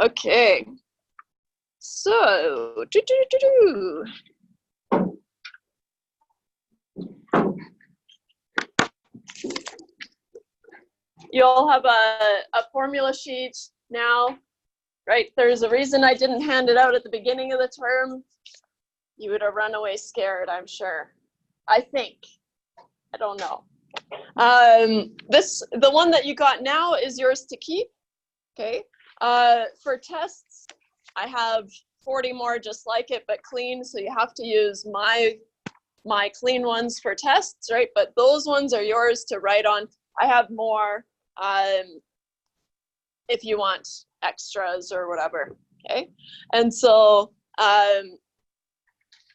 Okay. So, you all have a formula sheet now, right? There's a reason I didn't hand it out at the beginning of the term. You would have run away scared, I'm sure. I think. I don't know. The one that you got now is yours to keep. Okay. For tests, I have 40 more just like it, but clean. So you have to use my clean ones for tests, right? But those ones are yours to write on. I have more if you want extras or whatever. Okay. And so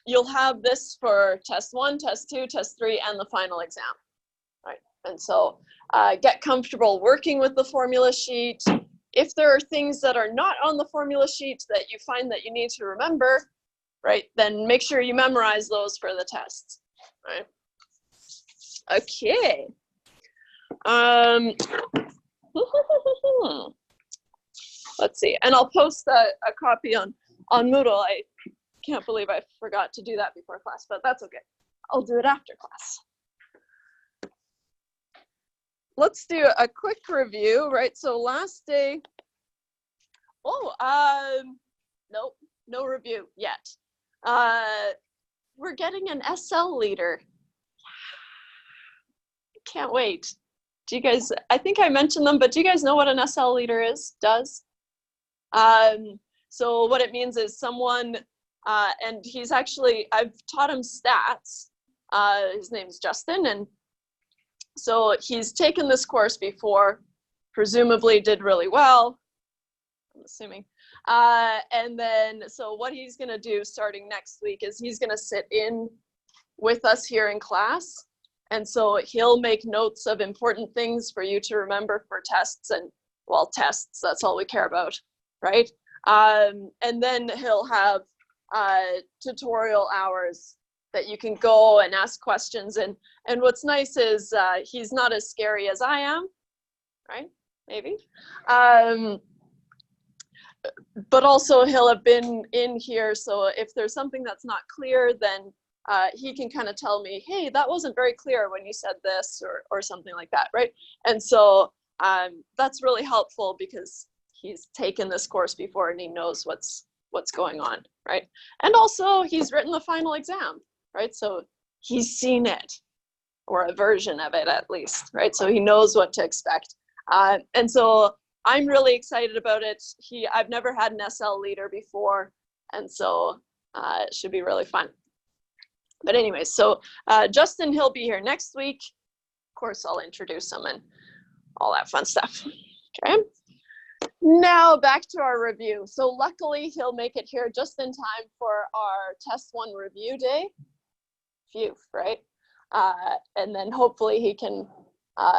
you'll have this for test 1, test 2, test 3, and the final exam, right? And so get comfortable working with the formula sheet. If there are things that are not on the formula sheet that you find that you need to remember, right, then make sure you memorize those for the tests, right? Okay. Let's see, and I'll post a copy on Moodle. I can't believe I forgot to do that before class, but that's okay. I'll do it after class. Let's do a quick review, right? So last day, nope, no review yet. We're getting an SL leader. Can't wait. Do you guys, I think I mentioned them, but do you guys know what an SL leader does? So what it means is someone, and he's actually, I've taught him stats. His name's Justin, and so he's taken this course before, presumably did really well, I'm assuming. And then, so what he's gonna do starting next week is he's gonna sit in with us here in class. And so he'll make notes of important things for you to remember for tests, and well, tests, that's all we care about, right? And then he'll have tutorial hours that you can go and ask questions. And what's nice is he's not as scary as I am, right? Maybe. But also he'll have been in here, so if there's something that's not clear, then he can kind of tell me, hey, that wasn't very clear when you said this, or something like that, right? And so that's really helpful because he's taken this course before and he knows what's going on, right? And also he's written the final exam, right? So he's seen it, or a version of it at least, right? So he knows what to expect. And so I'm really excited about it. I've never had an SL leader before, and so it should be really fun. But anyway, so Justin, he'll be here next week. Of course, I'll introduce him and all that fun stuff. Okay. Now back to our review. So luckily, he'll make it here just in time for our test 1 review day. Phew, right? And then hopefully he can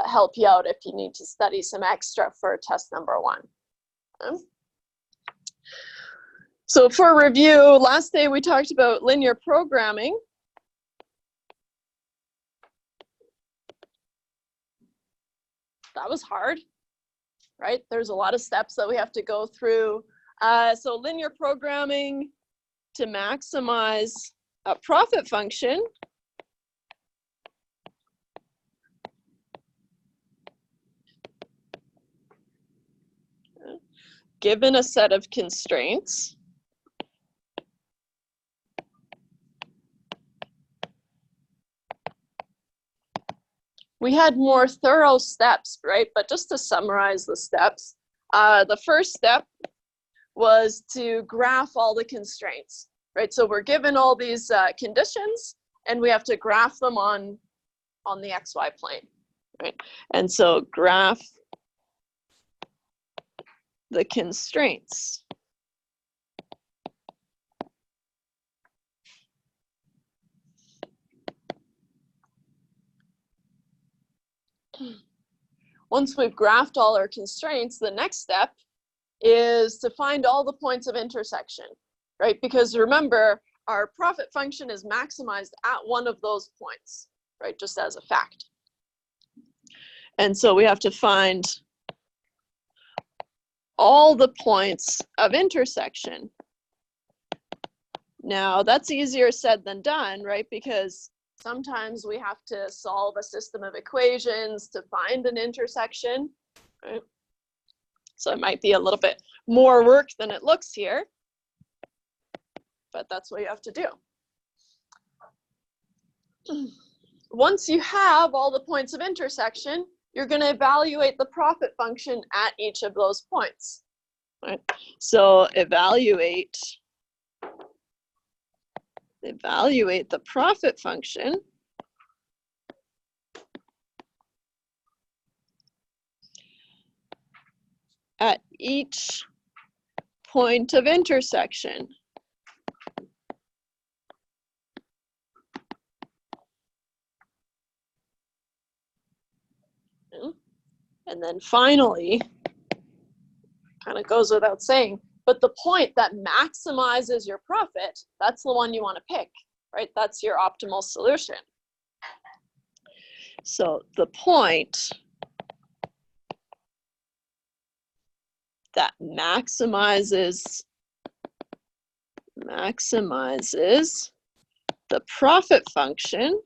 help you out if you need to study some extra for test number 1. Okay. So for review, last day we talked about linear programming. That was hard, right? There's a lot of steps that we have to go through. So linear programming to maximize a profit function. Given a set of constraints. We had more thorough steps, right? But just to summarize the steps, the first step was to graph all the constraints, right? So we're given all these conditions, and we have to graph them on the XY plane, right? And so graph the constraints. Once we've graphed all our constraints, the next step is to find all the points of intersection, right? Because remember, our profit function is maximized at one of those points, right? Just as a fact. And so we have to find all the points of intersection. Now, that's easier said than done, right? Because sometimes we have to solve a system of equations to find an intersection, right? So it might be a little bit more work than it looks here, but that's what you have to do. Once you have all the points of intersection, you're going to evaluate the profit function at each of those points, right? So evaluate the profit function at each point of intersection. And then finally, kind of goes without saying, but the point that maximizes your profit, that's the one you want to pick, right? That's your optimal solution. So the point that maximizes the profit function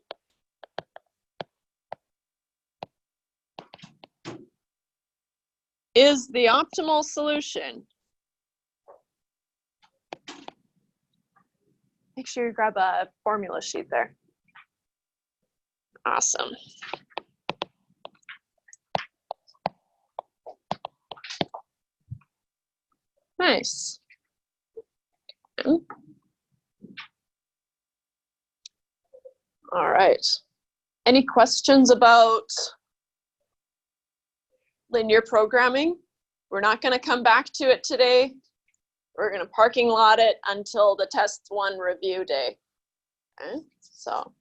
is the optimal solution. Make sure you grab a formula sheet there. Awesome. Nice. All right. Any questions about linear programming? We're not going to come back to it today. We're going to parking lot it until the test 1 review day. Okay, so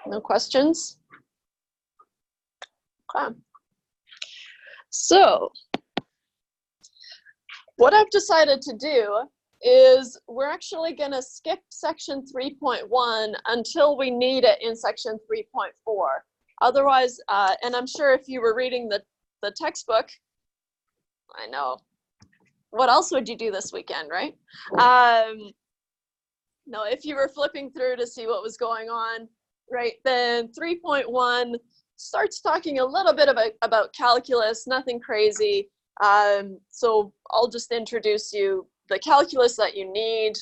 no questions? Okay. So what I've decided to do is we're actually going to skip section 3.1 until we need it in section 3.4. Otherwise, and I'm sure if you were reading the textbook, I know, what else would you do this weekend, right? No, if you were flipping through to see what was going on, right, then 3.1 starts talking a little bit about calculus, nothing crazy. So I'll just introduce you the calculus that you need,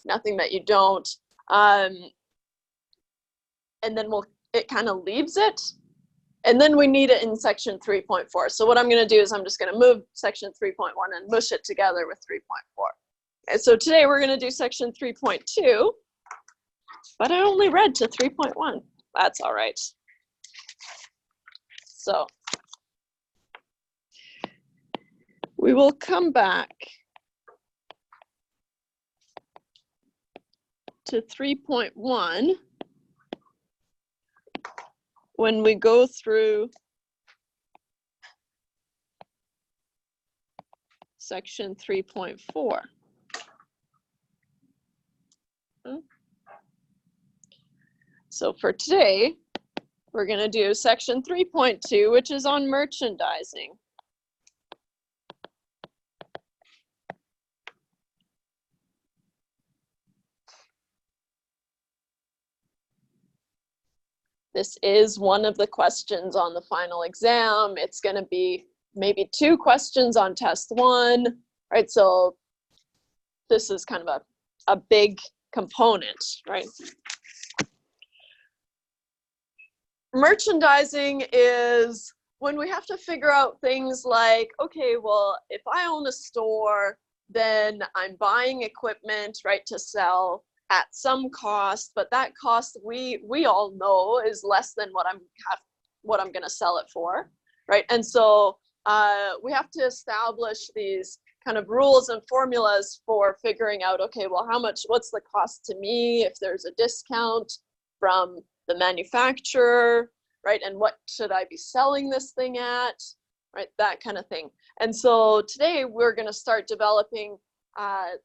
nothing that you don't. And then it kind of leaves it. And then we need it in section 3.4. So what I'm going to do is I'm just going to move section 3.1 and mush it together with 3.4. Okay, so today we're going to do section 3.2, but I only read to 3.1. That's all right. So we will come back to 3.1 when we go through section 3.4. So for today, we're going to do section 3.2, which is on merchandising. This is one of the questions on the final exam. It's going to be maybe 2 questions on test 1, right? So this is kind of a big component, right? Merchandising is when we have to figure out things like, okay, well, if I own a store, then I'm buying equipment, right, to sell at some cost, but that cost we all know is less than what I'm going to sell it for, right? And so we have to establish these kind of rules and formulas for figuring out, okay, well, what's the cost to me if there's a discount from the manufacturer, right? And what should I be selling this thing at, right? That kind of thing. And so today we're going to start developing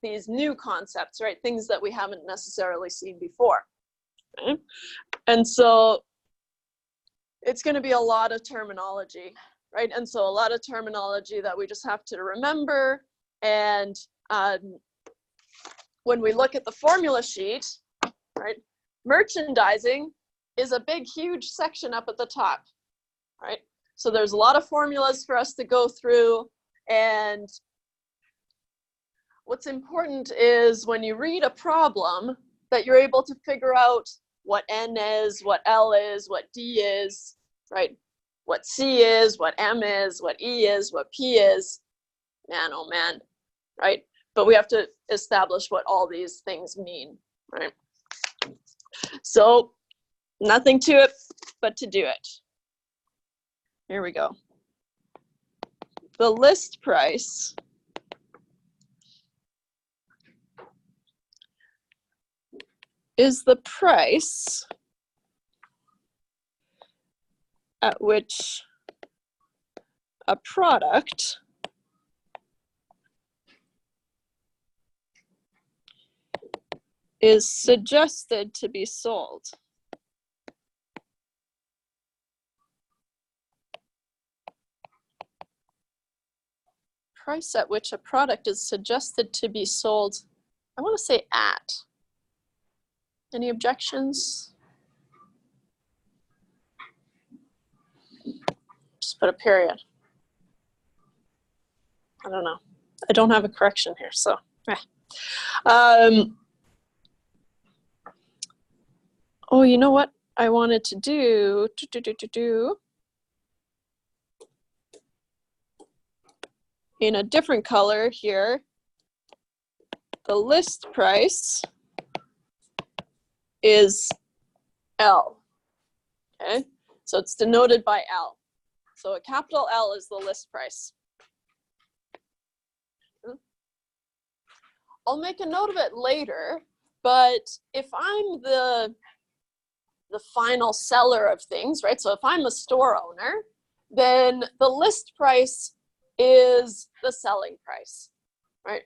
these new concepts, right? Things that we haven't necessarily seen before. Okay? And so it's going to be a lot of terminology. right? And so a lot of terminology that we just have to remember. And when we look at the formula sheet, right, merchandising is a big, huge section up at the top, right? So there's a lot of formulas for us to go through. And what's important is when you read a problem that you're able to figure out what N is, what L is, what D is, right? What C is, what M is, what E is, what P is, man, oh man, right? But we have to establish what all these things mean, right? So nothing to it but to do it. Here we go. The list price is the price at which a product is suggested to be sold. Price at which a product is suggested to be sold. I want to say at. Any objections? Just put a period. I don't know. I don't have a correction here, so. Oh, you know what I wanted to do? In a different color here, the list price is L, okay? So it's denoted by L. So a capital L is the list price. I'll make a note of it later, but if I'm the final seller of things, right? So if I'm a store owner, then the list price is the selling price, right?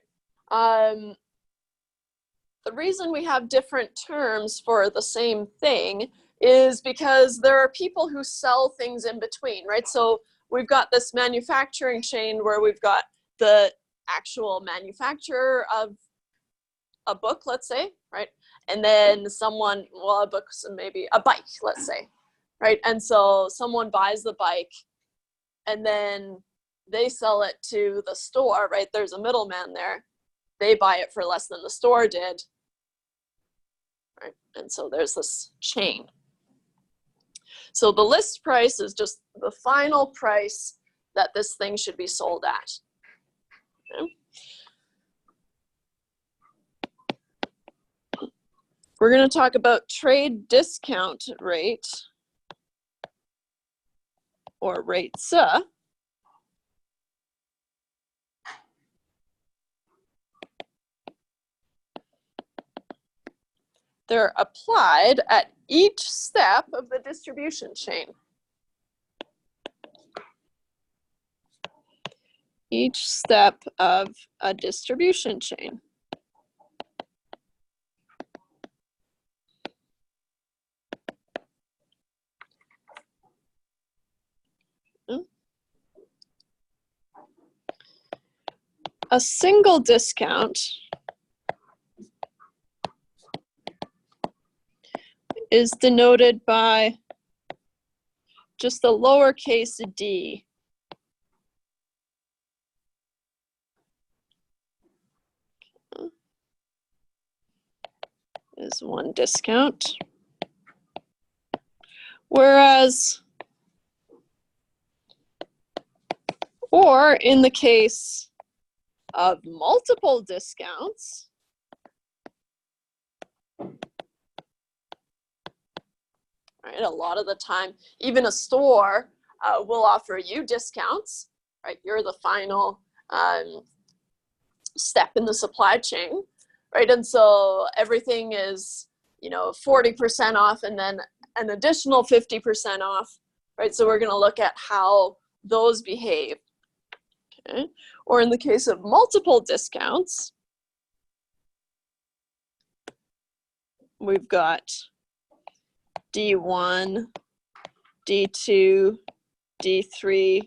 The reason we have different terms for the same thing is because there are people who sell things in between, right? So we've got this manufacturing chain where we've got the actual manufacturer of a book, let's say, right? And then someone, well, a book, so maybe a bike, let's say, right? And so someone buys the bike and then they sell it to the store, right? There's a middleman there. They buy it for less than the store did, right? And so there's this chain. So the list price is just the final price that this thing should be sold at. Okay? We're going to talk about trade discount rate, or rates. They're applied at each step of the distribution chain. Each step of a distribution chain. A single discount is denoted by just a lowercase d. Is one discount. Whereas, or in the case of multiple discounts, right, a lot of the time, even a store will offer you discounts, right? You're the final step in the supply chain, right? And so everything is, 40% off and then an additional 50% off, right? So we're going to look at how those behave. Okay. Or in the case of multiple discounts, we've got D1, D2, D3,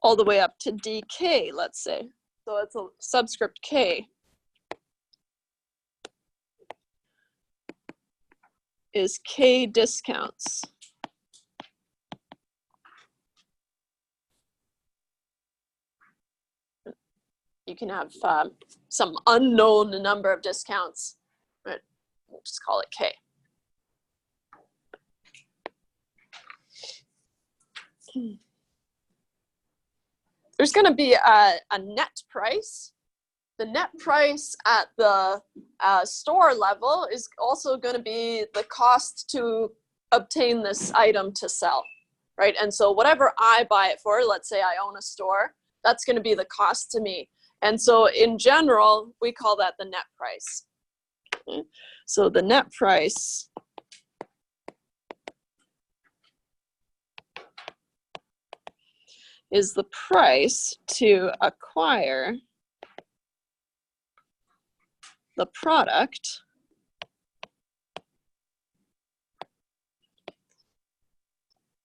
all the way up to dk, let's say. So it's a subscript k is k discounts. You can have some unknown number of discounts, but we'll just call it k. There's going to be a net price. The net price at the store level is also going to be the cost to obtain this item to sell, right? And so whatever I buy it for, let's say I own a store, that's going to be the cost to me. And so in general, we call that the net price. Okay. So the net price is the price to acquire the product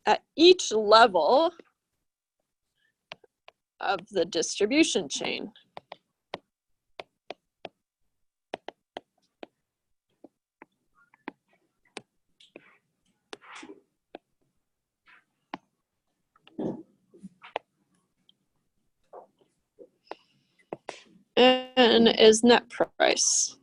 at each level of the distribution chain. N is net price.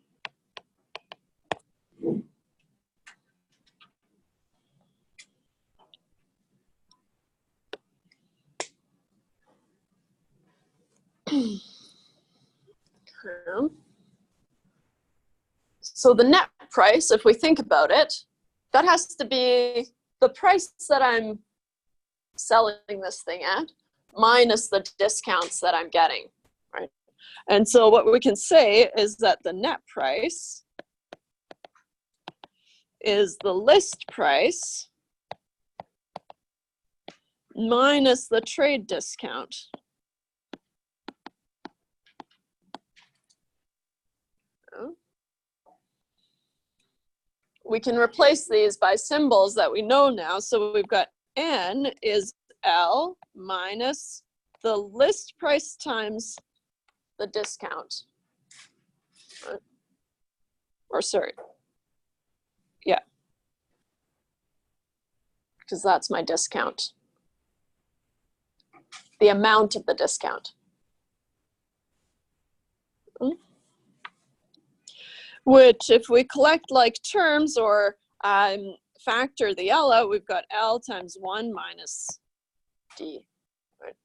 So the net price, if we think about it, that has to be the price that I'm selling this thing at minus the discounts that I'm getting, right? And so what we can say is that the net price is the list price minus the trade discount. We can replace these by symbols that we know now. So we've got N is L minus the list price times the discount. Or sorry, yeah, because that's my discount. The amount of the discount. Which if we collect like terms or factor the L out, we've got L times 1 minus D. Right?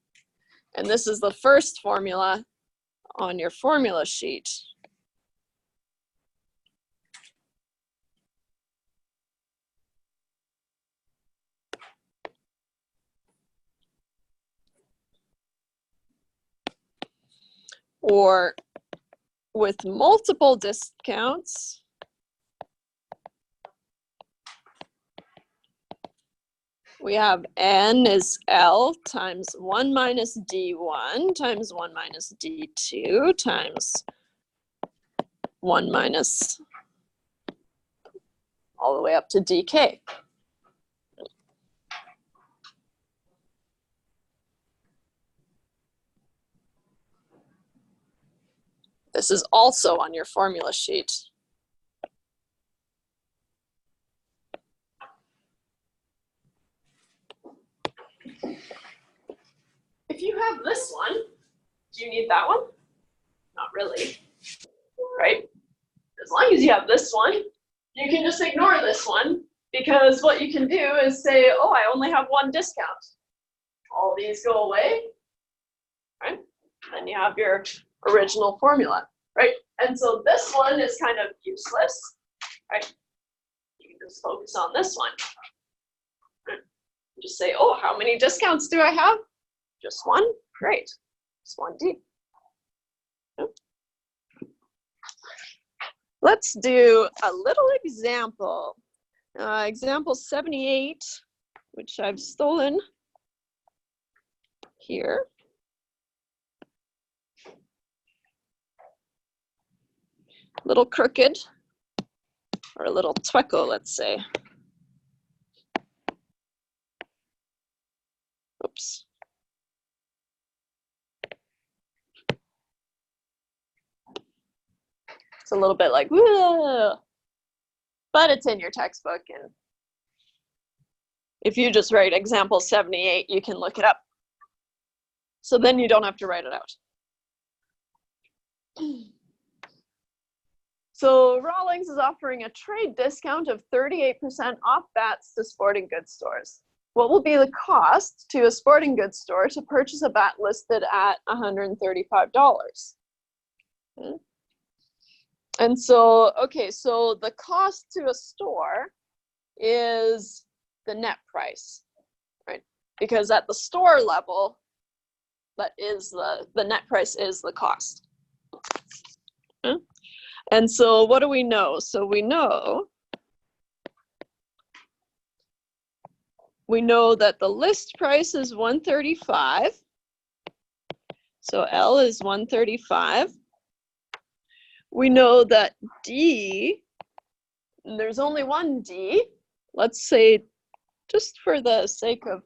And this is the first formula on your formula sheet. Or with multiple discounts, we have N is L times 1 minus D1 times 1 minus D2 times 1 minus all the way up to DK. This is also on your formula sheet. If you have this one, do you need that one? Not really, right? As long as you have this one, you can just ignore this one, because what you can do is say, oh, I only have one discount. All these go away, right? Then you have your original formula, right? And so this one is kind of useless, right? You can just focus on this one. Right? Just say, oh, how many discounts do I have? Just one? Great. Just 1D. Yep. Let's do a little example. Example 78, which I've stolen here. Little crooked. or a little twinkle, let's say. Oops. It's a little bit like, whoa, but it's in your textbook. And if you just write example 78, you can look it up. So then you don't have to write it out. So Rawlings is offering a trade discount of 38% off bats to sporting goods stores. What will be the cost to a sporting goods store to purchase a bat listed at $135? Okay. And so, okay, so the cost to a store is the net price, right? Because at the store level, that is the net price is the cost. Okay. And so what do we know? So we know that the list price is $135. So L is $135. We know that D, and there's only one D. Let's say, just for the sake of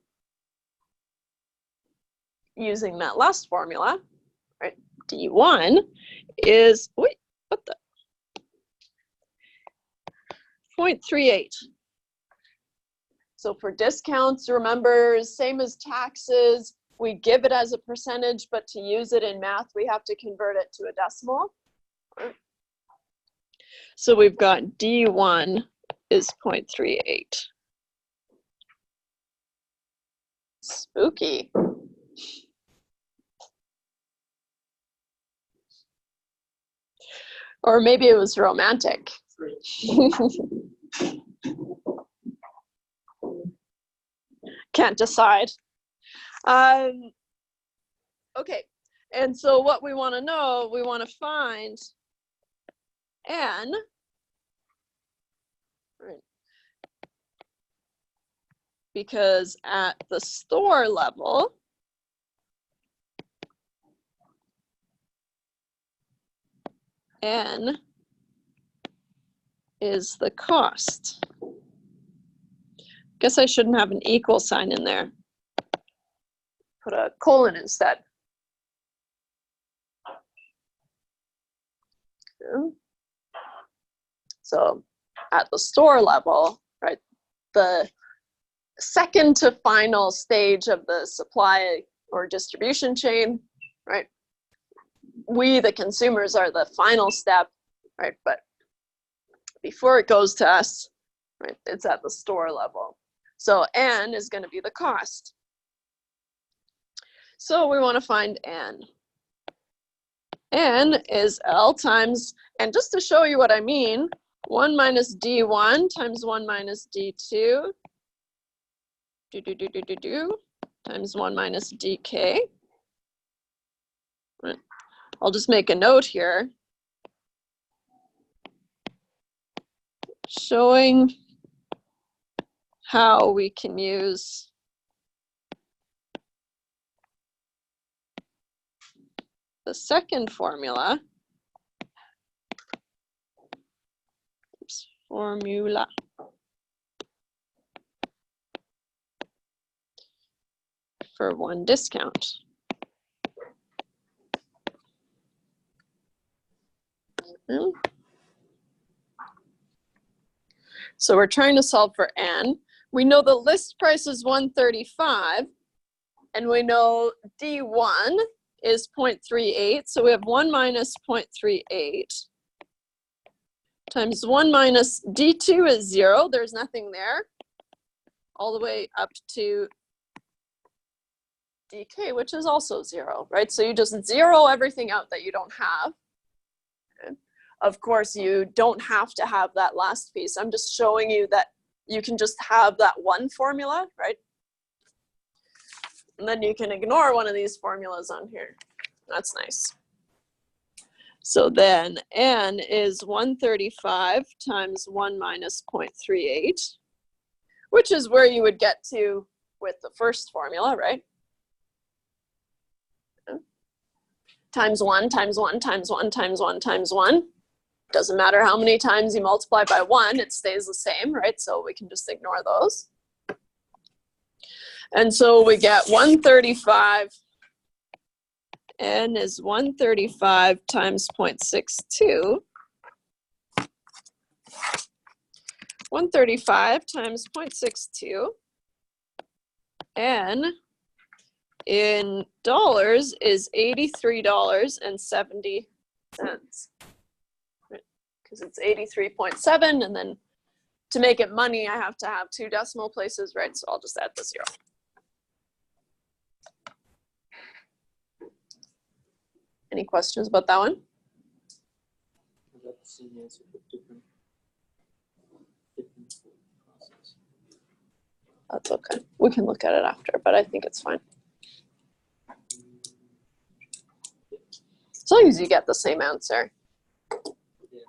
using that last formula, right? D1 is, wait, what the? 0.38. So for discounts, remember, same as taxes, we give it as a percentage, but to use it in math, we have to convert it to a decimal. So we've got D1 is 0.38. Spooky. Or maybe it was romantic. Can't decide. Okay, and so what we want to know, we want to find N, right? Because at the store level, N is the cost. Guess I shouldn't have an equal sign in there. Put a colon instead. Okay. So at the store level, right, the second to final stage of the supply or distribution chain, right? We, the consumers, are the final step, right? But before it goes to us, right, it's at the store level. So N is going to be the cost. So we want to find N. N is L times, and just to show you what I mean, 1 minus D1 times 1 minus D2 times 1 minus DK. Right. I'll just make a note here showing how we can use the second formula. Oops, formula. For one discount. So we're trying to solve for N. We know the list price is 135, and we know D1 is 0.38, so we have 1 minus 0.38 times 1 minus D2 is 0, there's nothing there, all the way up to DK, which is also 0, right? So you just zero everything out that you don't have. Okay. Of course, you don't have to have that last piece. I'm just showing you that you can just have that one formula, right? And then you can ignore one of these formulas on here. That's nice. So then N is 135 times 1 minus 0.38, which is where you would get to with the first formula, right? Times 1 times 1 times 1 times 1 times 1. Doesn't matter how many times you multiply by 1, it stays the same, right? So we can just ignore those. And so we get 135. N is 135 times 0.62. 135 times 0.62. N in dollars is $83.70. Because it's 83.7, and then to make it money, I have to have 2 decimal places, right? So I'll just add the 0. Any questions about that one? That's okay. We can look at it after, but I think it's fine. As long as you get the same answer. Yeah.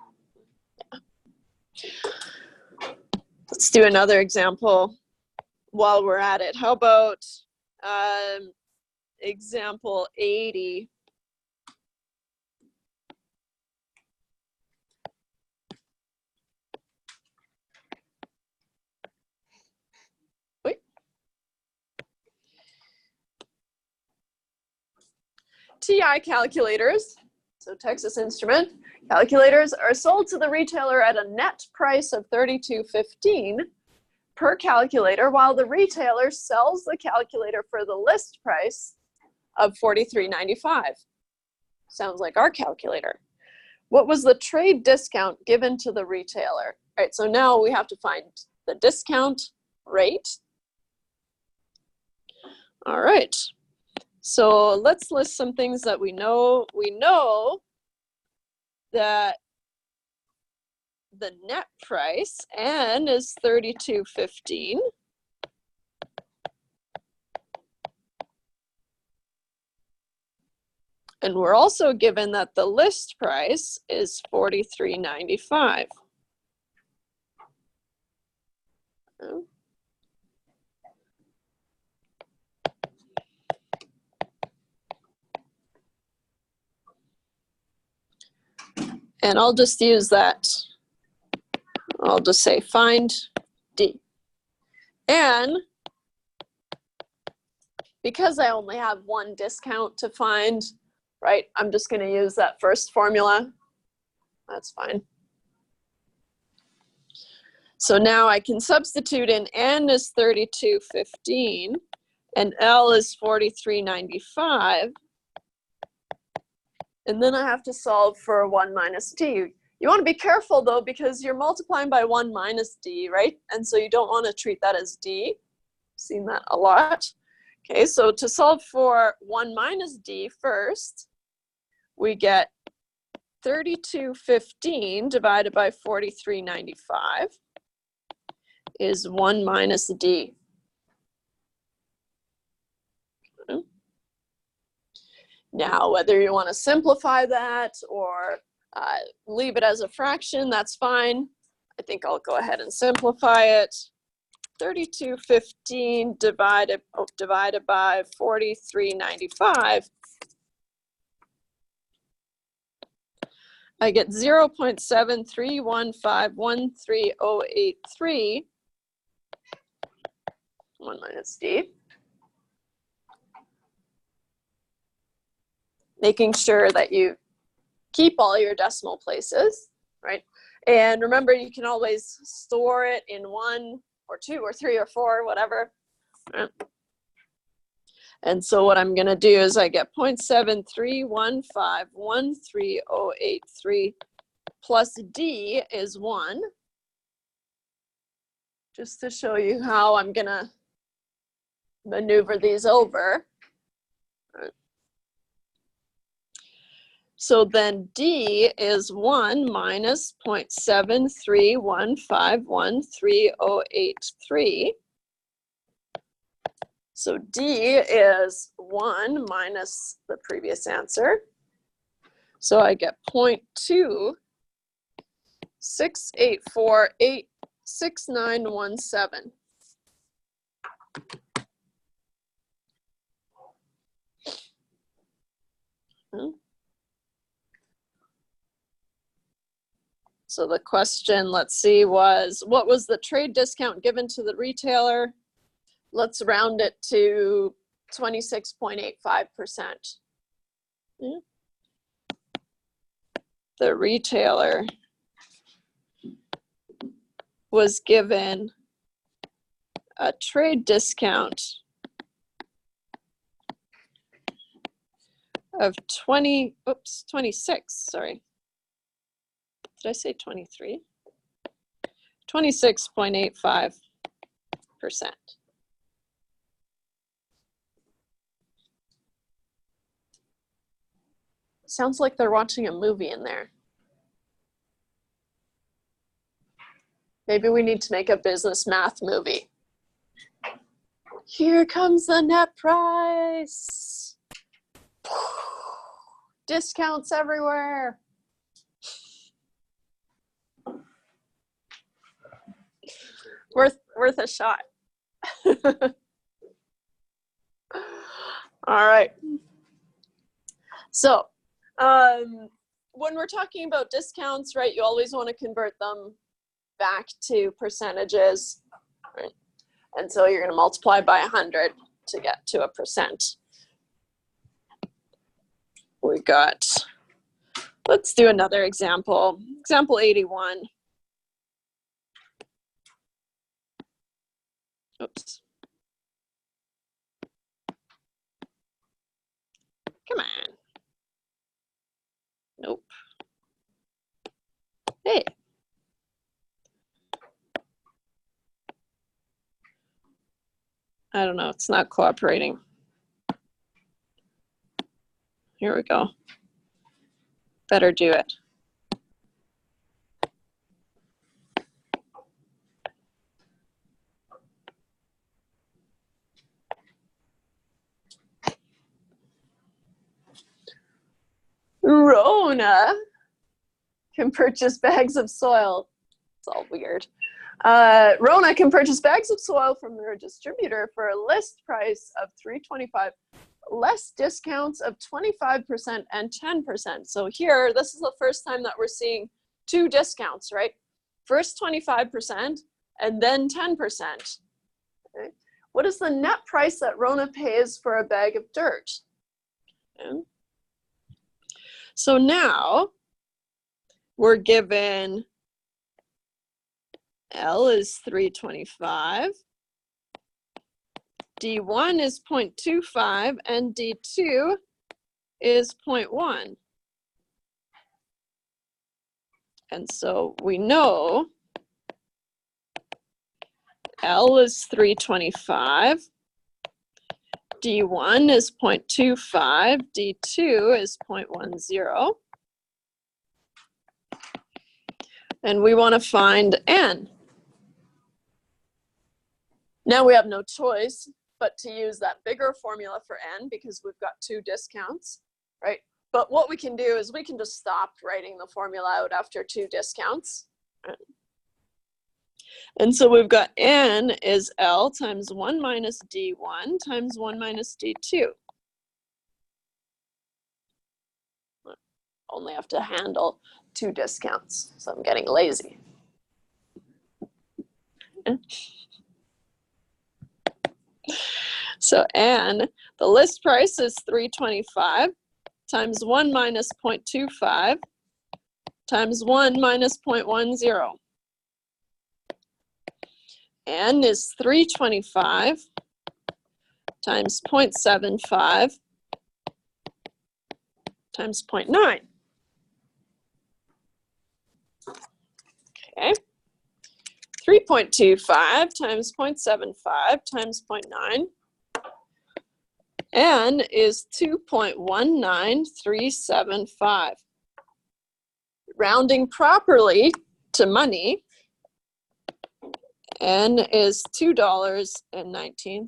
Let's do another example while we're at it. How about example 80? Wait. TI calculators, so Texas Instrument calculators, are sold to the retailer at a net price of $32.15 per calculator, while the retailer sells the calculator for the list price of $43.95. Sounds like our calculator. What was the trade discount given to the retailer? All right, so now we have to find the discount rate. All right, so let's list some things that we know. We know that the net price, N, is $32.15. And we're also given that the list price is $43.95. And I'll just use that. I'll just say find D. And because I only have one discount to find, right, I'm just going to use that first formula. That's fine. So now I can substitute in N is $32.15 and L is $43.95. And then I have to solve for 1 minus D. You want to be careful though, because you're multiplying by 1 minus D, right? And so you don't want to treat that as D. Seen that a lot. Okay, so to solve for 1 minus D first, we get 32.15 divided by 43.95 is 1 minus D. Okay. Now, whether you want to simplify that or leave it as a fraction, that's fine. I think I'll go ahead and simplify it. 32.15 divided by 43.95. I get 0.731513083. 1 minus D. Making sure that you keep all your decimal places, right? And remember, you can always store it in 1 or 2 or 3 or 4, whatever. And so what I'm going to do is I get 0.731513083 plus D is 1. Just to show you how I'm going to maneuver these over. So then D is 1 minus 0.731513083. So D is 1 minus the previous answer. So I get 0.268486917. So the question, let's see, was what was the trade discount given to the retailer? Let's round it to 26.85%. Yeah. The retailer was given a trade discount of 26, sorry. Did I say 23? 26.85%. Sounds like they're watching a movie in there. Maybe we need to make a business math movie. Here comes the net price. Discounts everywhere. Worth a shot. All right. So when we're talking about discounts, right, you always want to convert them back to percentages, right? And so you're going to multiply by 100 to get to a percent. We got, let's do another example. Example 81. Oops. Come on. Nope. Hey. I don't know, it's not cooperating. Here we go. Better do it. Rona can purchase bags of soil. It's all weird. Rona can purchase bags of soil from their distributor for a list price of $3.25, less discounts of 25% and 10%. So here, this is the first time that we're seeing two discounts, right? First 25% and then 10%. Okay. What is the net price that Rona pays for a bag of dirt? Okay. So now we're given L is 325, D1 is 0.25, and D2 is 0.1. And so we know L is 325, D1 is 0.25, D2 is 0.10. And we want to find N. Now we have no choice but to use that bigger formula for N because we've got two discounts, right? But what we can do is we can just stop writing the formula out after two discounts. And so we've got N is L times 1 minus D1 times 1 minus D2. Only have to handle two discounts, so I'm getting lazy. So N, the list price is 325 times 1 minus 0.25 times 1 minus 0.10. N is 325 times 0.75 times 0.9. Okay. 3.25 times 0.75 times 0.9. N is 2.19375. Rounding properly to money, N is $2.19.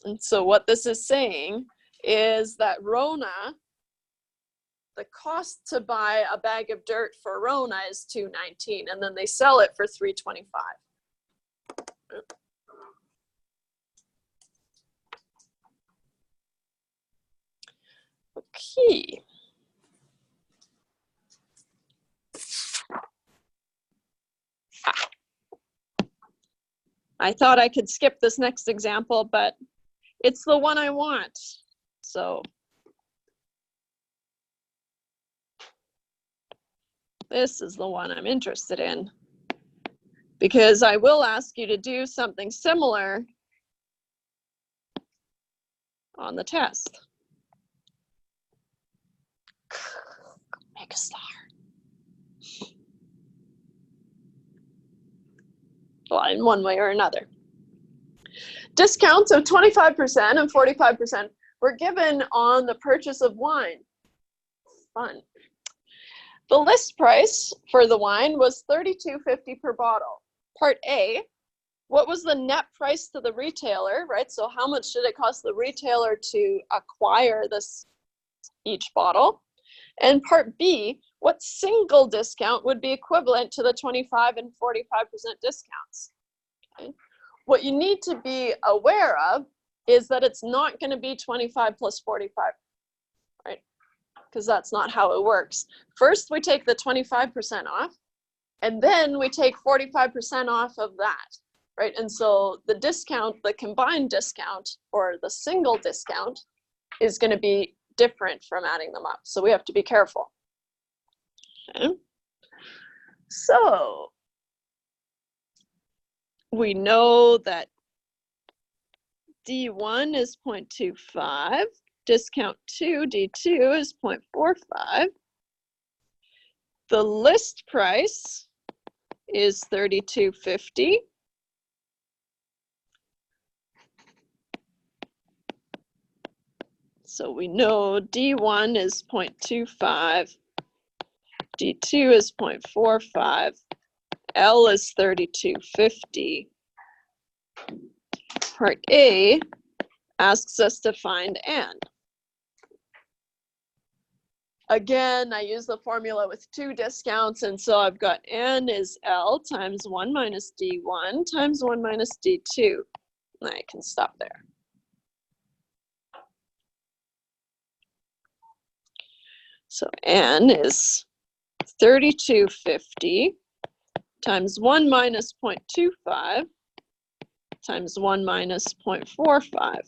And so what this is saying is that Rona, the cost to buy a bag of dirt for Rona is $2.19, and then they sell it for $3.25. Okay. I thought I could skip this next example, but it's the one I want. So this is the one I'm interested in, because I will ask you to do something similar on the test. Make a star. Well, in one way or another. Discounts of 25% and 45% were given on the purchase of wine. Fun. The list price for the wine was $32.50 per bottle. Part A, what was the net price to the retailer, right? So how much did it cost the retailer to acquire each bottle? And part B, what single discount would be equivalent to the 25 and 45% discounts? Okay. What you need to be aware of is that it's not going to be 25 plus 45, right? Because that's not how it works. First, we take the 25% off, and then we take 45% off of that, right? And so the discount, the combined discount, or the single discount, is going to be different from adding them up. So we have to be careful. Okay. So we know that D1 is 0.25, discount 2, D2 is 0.45. The list price is $32.50. So we know D1 is 0.25, D2 is 0.45, L is $32.50. Part A asks us to find N. Again, I use the formula with two discounts, and so I've got N is L times 1 minus D1 times 1 minus D2. And I can stop there. So N is $32.50 times 1 minus 0.25 times 1 minus 0.45.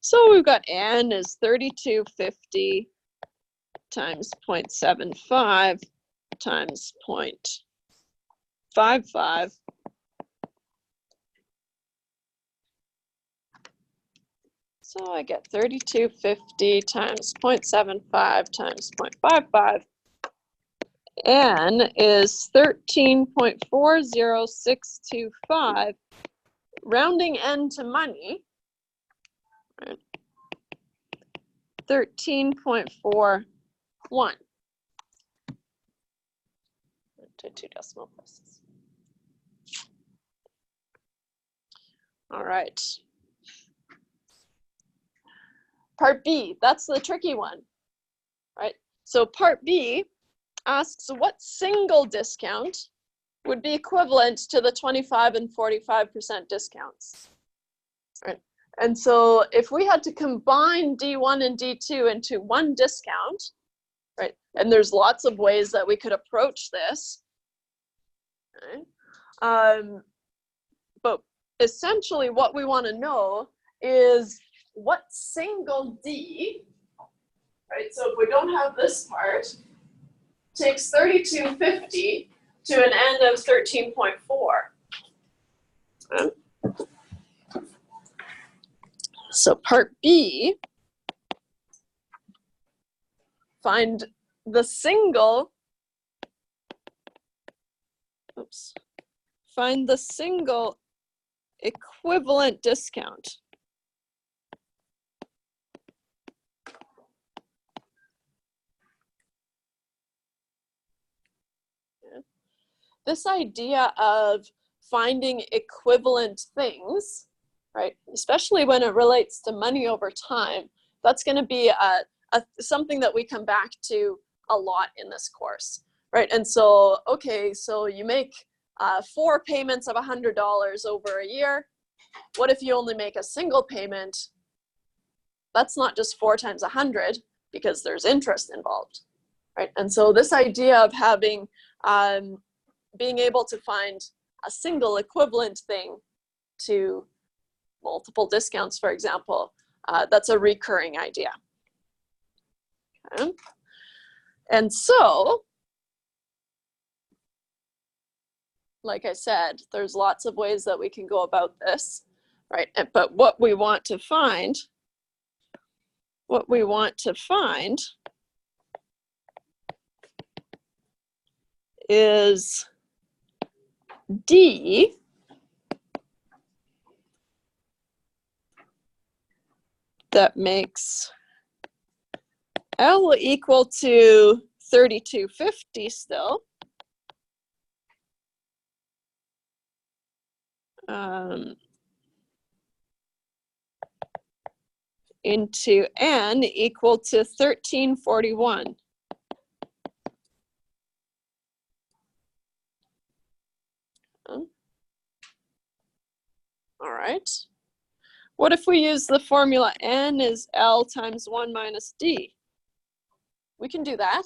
So we've got N is $32.50 times 0.75 times 0.55. So I get $32.50 times 0.75 times 0.55. N is 13.40625. Rounding N to money, right? 13.41 to 2 decimal places. All right. Part B, that's the tricky one, right? So part B asks what single discount would be equivalent to the 25 and 45% discounts, right? And so if we had to combine D1 and D2 into one discount, right? And there's lots of ways that we could approach this, right? But essentially what we want to know is what single D, right? So if we don't have this part, takes $32.50 to an end of 13.4. So part B, find the single, find the single equivalent discount. This idea of finding equivalent things, right, especially when it relates to money over time, that's going to be something that we come back to a lot in this course, right? And so, okay, so you make 4 payments of $100 over a year. What if you only make a single payment? That's not just 4 times 100 because there's interest involved, right? And so this idea of having, being able to find a single equivalent thing to multiple discounts, for example, that's a recurring idea. Okay. And so, like I said, there's lots of ways that we can go about this, right? But what we want to find is D that makes L equal to 3250 still. Into N equal to 1341. All right. What if we use the formula N is L times 1 minus D? We can do that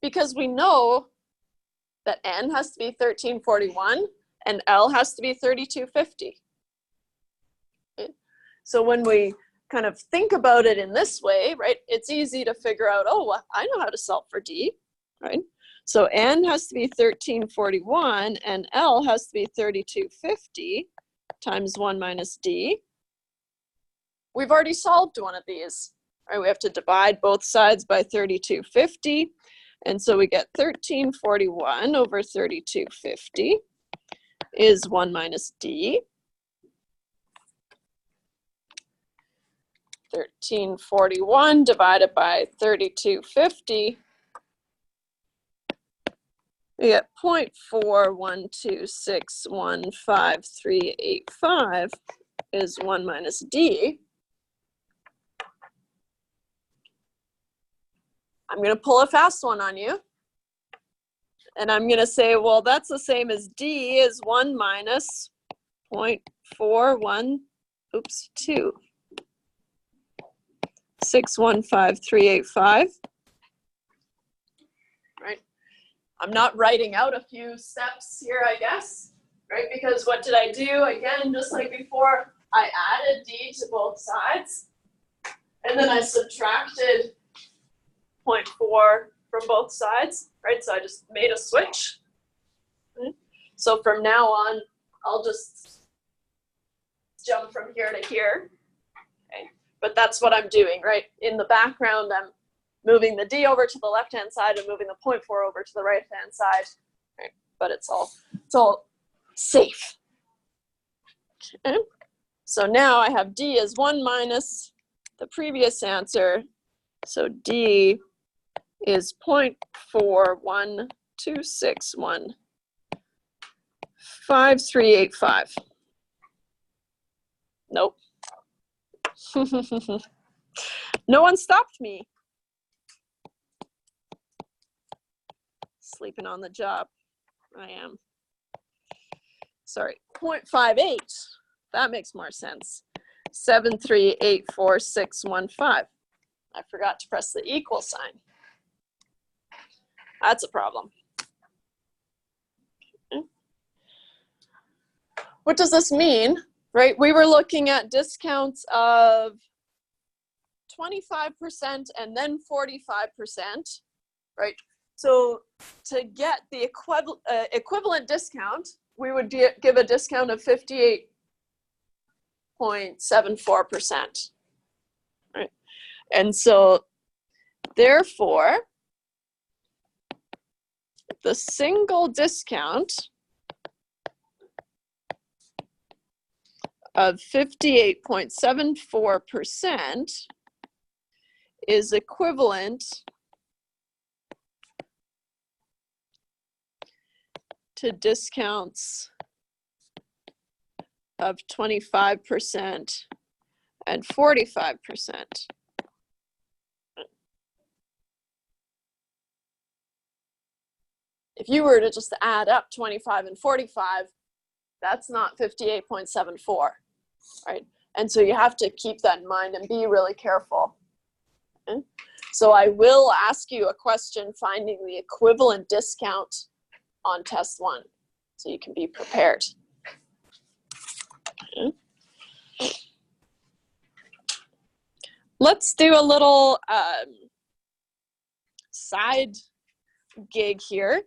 because we know that N has to be 1341 and L has to be 3250. Okay. So when we kind of think about it in this way, right, it's easy to figure out, oh, I know how to solve for D, right? So N has to be 1341 and L has to be 3250 times 1 minus D. We've already solved one of these, right? We have to divide both sides by 3250. And so we get 1341 over 3250 is 1 minus D. 1341 divided by 3250, we get 0.412615385 is 1 minus D. I'm going to pull a fast one on you. And I'm going to say, well, that's the same as D is 1 minus 0.412. 615385. Right. I'm not writing out a few steps here, I guess, right? Because what did I do? Again, just like before, I added D to both sides, and then I subtracted 0.4 from both sides, right? So I just made a switch. Right? So from now on, I'll just jump from here to here. Okay. But that's what I'm doing, right? In the background, I'm moving the D over to the left-hand side and moving the 0.4 over to the right-hand side, right? But it's all safe. Okay. So now I have D as 1 minus the previous answer. So D is 0.412615385. Nope. No one stopped me. Sleeping on the job. I am. Sorry, 0.58. That makes more sense. 7384615. I forgot to press the equal sign. That's a problem. Okay. What does this mean? Right, we were looking at discounts of 25% and then 45%, right? So to get the equivalent discount, we would give a discount of 58.74%, right? And so therefore, the single discount of 58.74% is equivalent to discounts of 25% and 45%. If you were to just add up 25 and 45, that's not 58.74, right? And so you have to keep that in mind and be really careful. Okay? So I will ask you a question finding the equivalent discount on test 1, so you can be prepared. Okay. Let's do a little side gig here.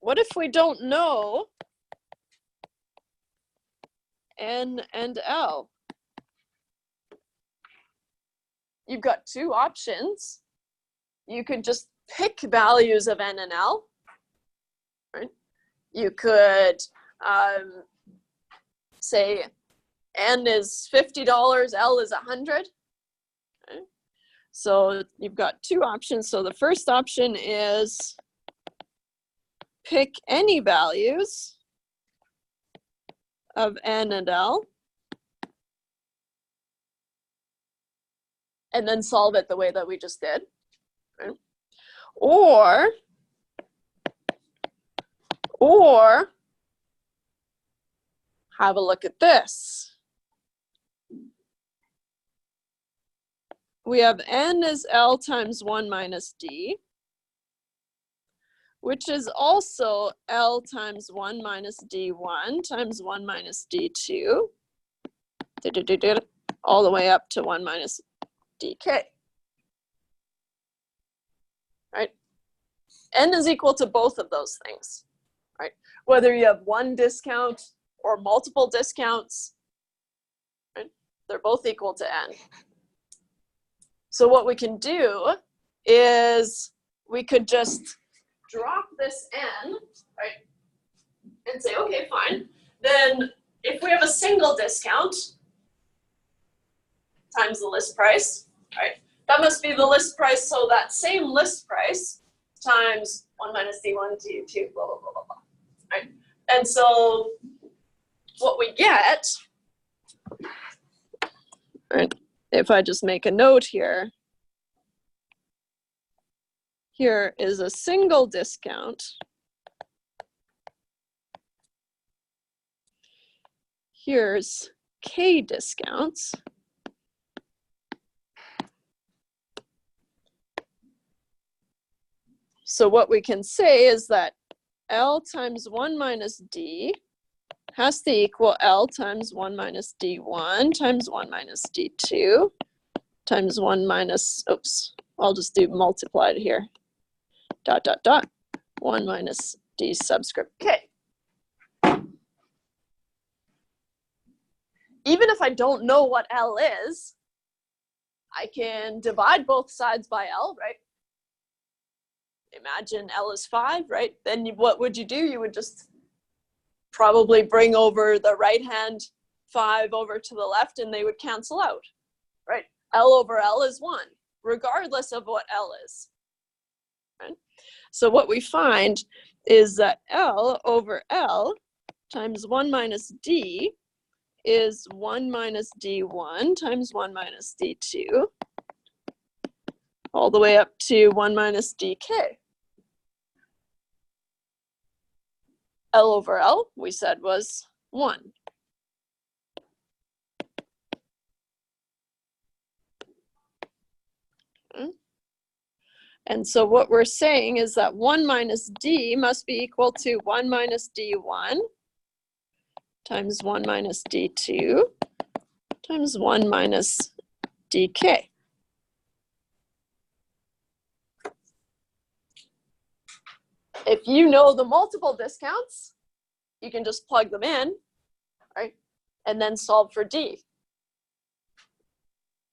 What if we don't know N and L? You've got 2 options. You could just pick values of N and L, right? You could say N is $50, L is 100. Okay. So you've got 2 options. So the first option is pick any values of N and L and then solve it the way that we just did. Right? Or have a look at this. We have N is L times 1 minus D, which is also L times 1 minus D1 times 1 minus D2, all the way up to 1 minus DK, right? N is equal to both of those things, right? Whether you have 1 discount or multiple discounts, right? They're both equal to N. So what we can do is we could just drop this N, right? And say, okay, fine. Then if we have a single discount times the list price, right? That must be the list price, so that same list price times 1 minus D1, D2, blah, blah, blah, blah, blah, right? And so what we get, right, if I just make a note here, here is a single discount. Here's K discounts. So what we can say is that L times 1 minus D has to equal L times 1 minus D1 times 1 minus D2 times 1 minus, oops, I'll just do multiplied here, dot, dot, dot, 1 minus D subscript K. Even if I don't know what L is, I can divide both sides by L, right? Imagine L is 5, right? Then what would you do? You would just probably bring over the right-hand 5 over to the left and they would cancel out, right? L over L is 1, regardless of what L is, right? So what we find is that L over L times 1 minus D is 1 minus D1 times 1 minus D2, all the way up to 1 minus DK. L over L, we said, was 1. Okay. And so what we're saying is that 1 minus D must be equal to 1 minus D1 times 1 minus D2 times 1 minus DK. If you know the multiple discounts, you can just plug them in, right? And then solve for D.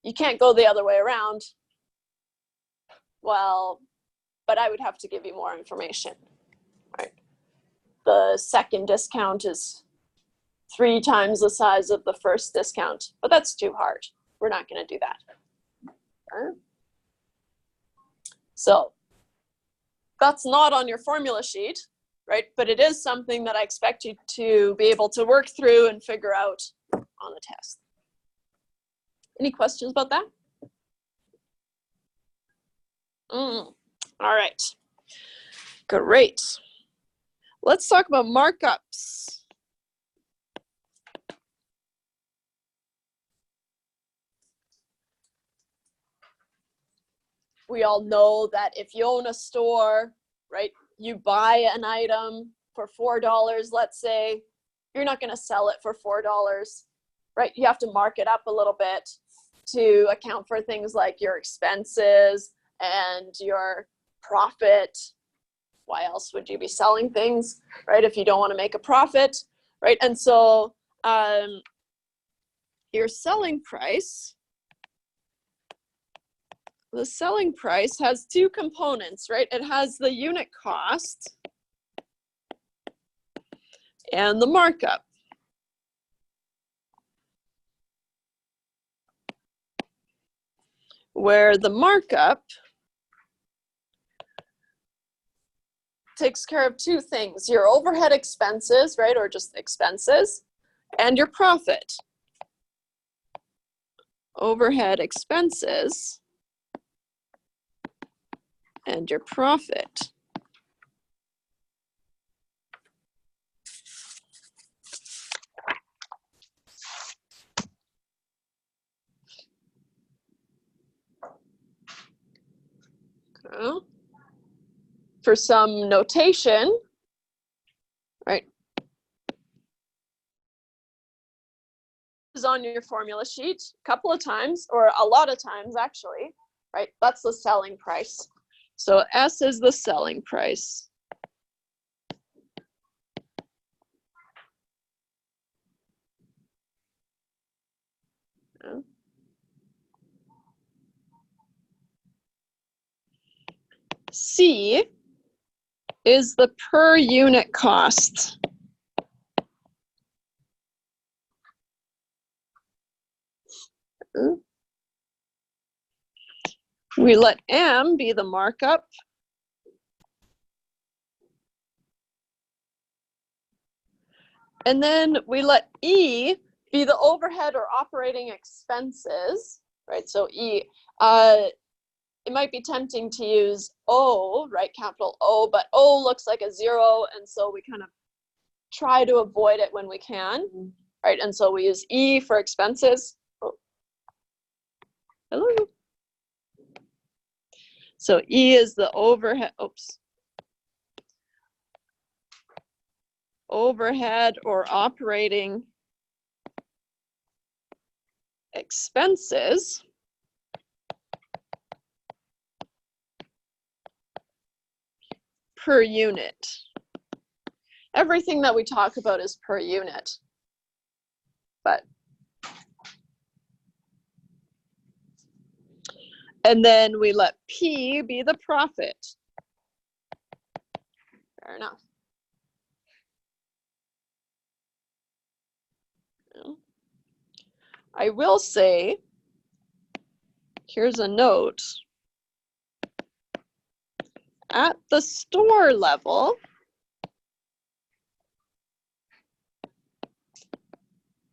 You can't go the other way around. Well, but I would have to give you more information, right? The second discount is 3 times the size of the first discount, but that's too hard. We're not going to do that. Okay? So that's not on your formula sheet, right? But it is something that I expect you to be able to work through and figure out on the test. Any questions about that? All right. Great. Let's talk about markups. We all know that if you own a store, right, you buy an item for $4, let's say, you're not going to sell it for $4, right? You have to mark it up a little bit to account for things like your expenses and your profit. Why else would you be selling things, right, if you don't want to make a profit, right? And so your selling price, the selling price has two components, right? It has the unit cost and the markup. Where the markup takes care of two things: your overhead expenses, right, or just expenses, and your profit. Overhead expenses and your profit. Okay. For some notation, right, is on your formula sheet a couple of times, or a lot of times actually, right? That's the selling price. So S is the selling price. Okay. C is the per unit cost. Okay. We let M be the markup. And then we let E be the overhead or operating expenses, right? So E, it might be tempting to use O, right? Capital O, but O looks like a zero, and so we kind of try to avoid it when we can, right? And so we use E for expenses. Oh. Hello. So E is the overhead, overhead or operating expenses. Per unit. Everything that we talk about is per unit. But and then we let P be the profit. Fair enough. I will say, here's a note. At the store level,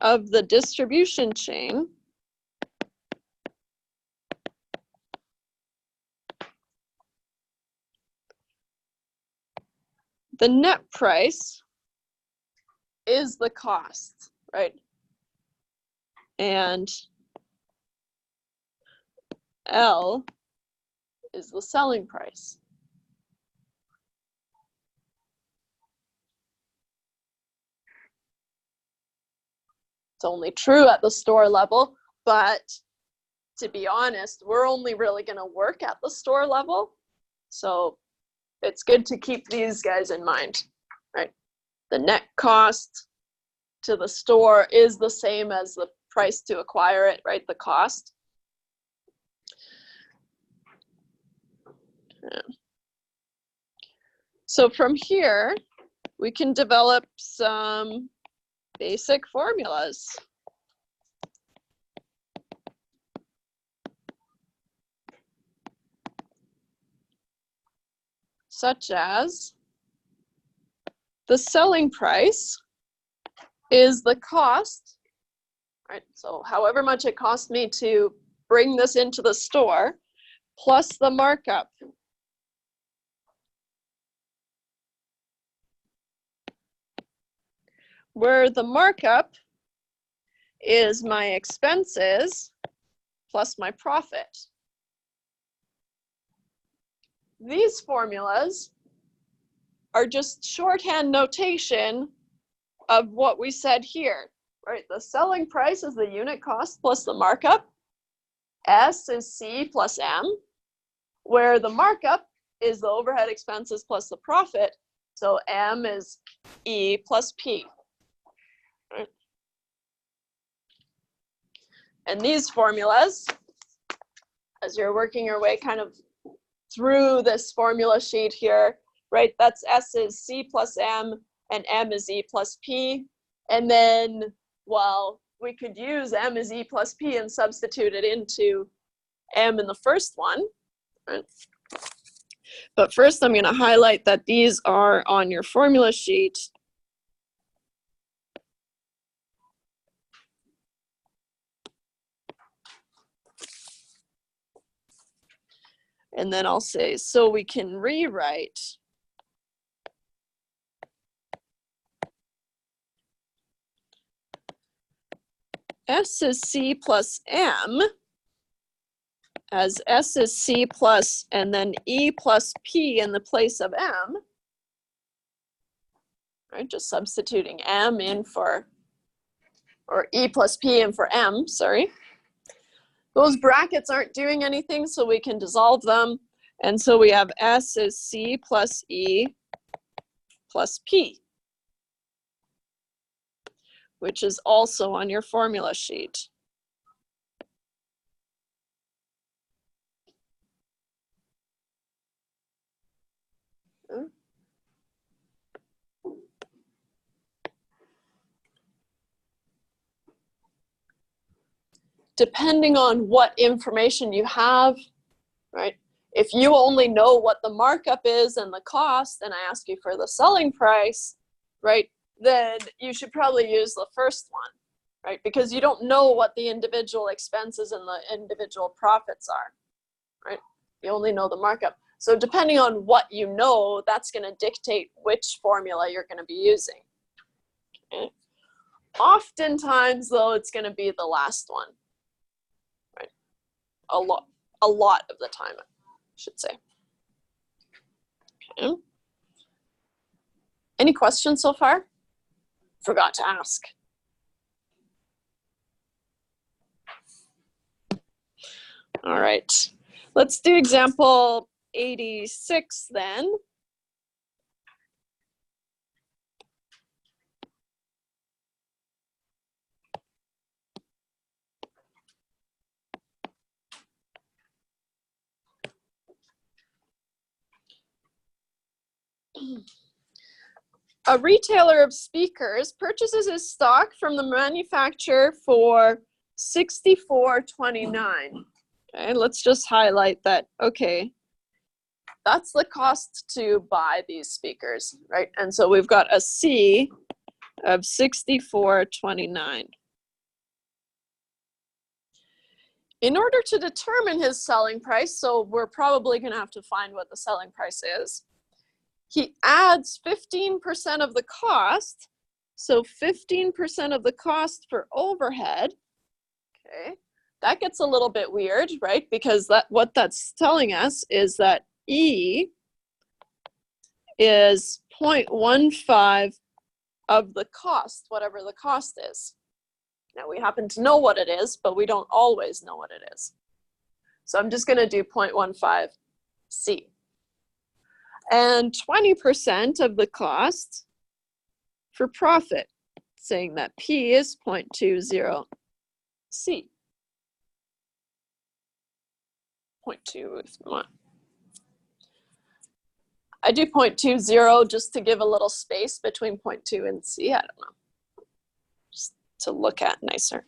of the distribution chain, the net price is the cost, right? And L is the selling price. It's only true at the store level, but to be honest, we're only really going to work at the store level. So it's good to keep these guys in mind, right? The net cost to the store is the same as the price to acquire it, right? The cost. Yeah. So from here, we can develop some basic formulas. Such as the selling price is the cost, right? So however much it cost me to bring this into the store, plus the markup. where the markup is my expenses plus my profit. These formulas are just shorthand notation of what we said here, right? The selling price is the unit cost plus the markup. S is C plus M, where the markup is the overhead expenses plus the profit. So M is E plus P. Right? And these formulas, as you're working your way kind of through this formula sheet here, right? That's S is C plus M and M is E plus P. And then, well, we could use M is E plus P and substitute it into M in the first one. Right? But first I'm going to highlight that these are on your formula sheet. And then I'll say, so we can rewrite S is C plus M as S is C plus and then E plus P in the place of M. Right, just substituting M in for, or E plus P in for M, sorry. Those brackets aren't doing anything, so we can dissolve them. And so we have S is C plus E plus P, which is also on your formula sheet. Depending on what information you have, right? If you only know what the markup is and the cost, and I ask you for the selling price, right, then you should probably use the first one, right? Because you don't know what the individual expenses and the individual profits are, right? You only know the markup. So depending on what you know, that's going to dictate which formula you're going to be using. Okay. Oftentimes, though, it's going to be the last one. A lot of the time, I should say. Okay. Any questions so far? Forgot to ask. All right, let's do example 86 then. A retailer of speakers purchases his stock from the manufacturer for $64.29. Okay, let's just highlight that. Okay, that's the cost to buy these speakers, right? And so we've got a C of $64.29. In order to determine his selling price, so we're probably going to have to find what the selling price is, he adds 15% of the cost, so 15% of the cost for overhead. Okay, that gets a little bit weird, right? Because what that's telling us is that E is 0.15 of the cost, whatever the cost is. Now we happen to know what it is, but we don't always know what it is. So I'm just going to do 0.15 C. And 20% of the cost for profit, saying that P is 0.20 C. 0.2 if you want. I do 0.20 just to give a little space between 0.2 and C. I don't know. Just to look at nicer.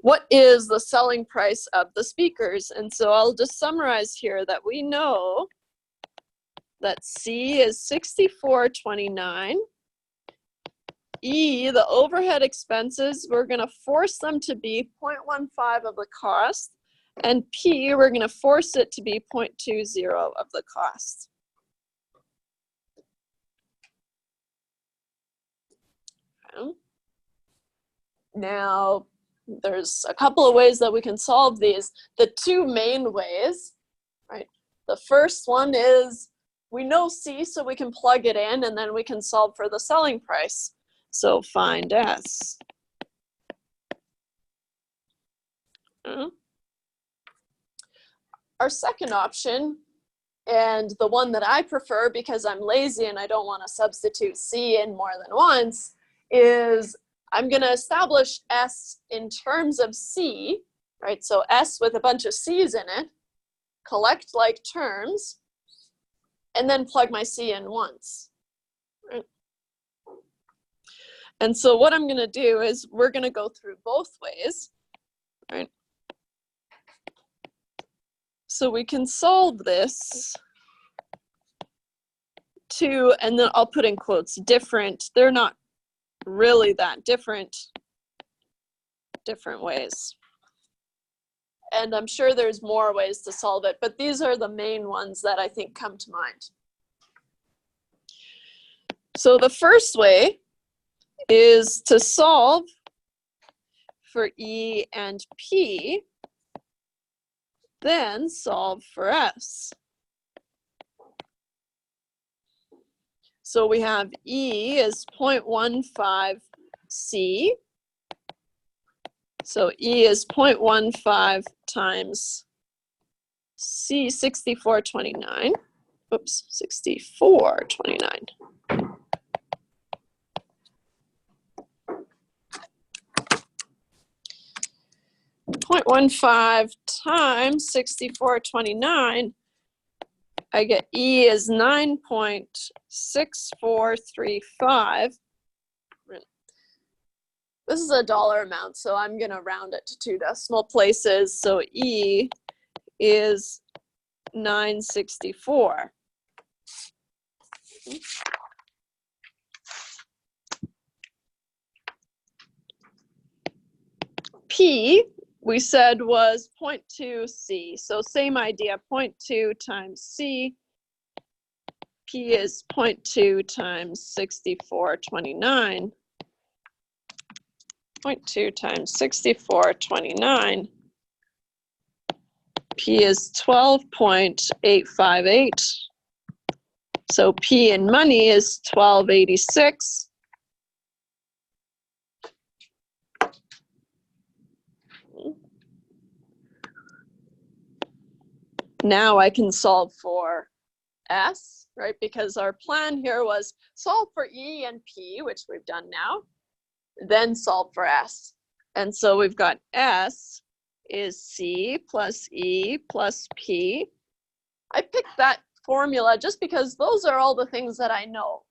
What is the selling price of the speakers? And so I'll just summarize here that we know that C is $64.29. E, the overhead expenses, we're going to force them to be 0.15 of the cost. And P, we're going to force it to be 0.20 of the cost. Okay. Now, there's a couple of ways that we can solve these. The two main ways, right? The first one is we know C, so we can plug it in, and then we can solve for the selling price. So find S. Our second option, and the one that I prefer because I'm lazy and I don't want to substitute C in more than once, is I'm going to establish S in terms of C, right? So S with a bunch of C's in it, collect like terms, and then plug my C in once. Right? And so what I'm going to do is we're going to go through both ways, right? So we can solve this to, and then I'll put in quotes, different. They're not really that different ways. And I'm sure there's more ways to solve it, but these are the main ones that I think come to mind. So the first way is to solve for E and P, then solve for S. So we have E is 0.15 C. So E is 0.15 times C, 6429. Oops, 6429. .15 times 6429, I get E is 9.6435. This is a dollar amount, so I'm going to round it to 2 decimal places. So E is 964. P, we said, was 0.2 C. So same idea, 0.2 times C. P is 0.2 times 6429. 0.2 times 6429. P is 12.858. So P in money is 1286. Now I can solve for S, right? Because our plan here was solve for E and P, which we've done now, then solve for S. And so we've got S is C plus E plus P. I picked that formula just because those are all the things that I know,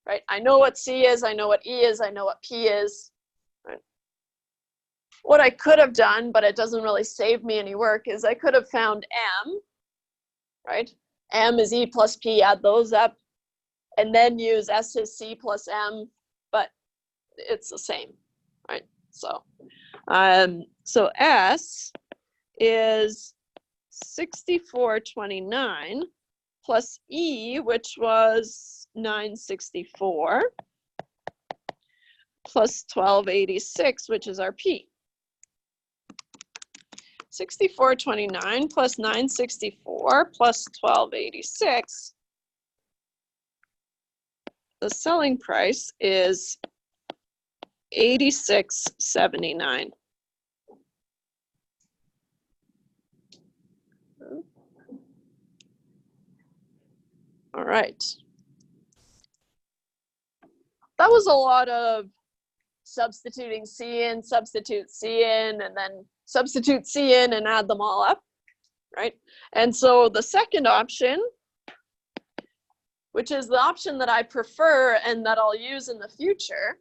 right? I know what C is, I know what E is, I know what P is. Right? What I could have done, but it doesn't really save me any work, is I could have found M, right? M is E plus P, add those up, and then use S is C plus M, but it's the same, right? So, so S is 6429 plus E, which was 964, plus 1286, which is our P. 6429 plus 964 plus 1286. The selling price is 86.79. All right. That was a lot of substituting C in, substitute C in, and then substitute C in and add them all up, right? And so the second option, which is the option that I prefer and that I'll use in the future,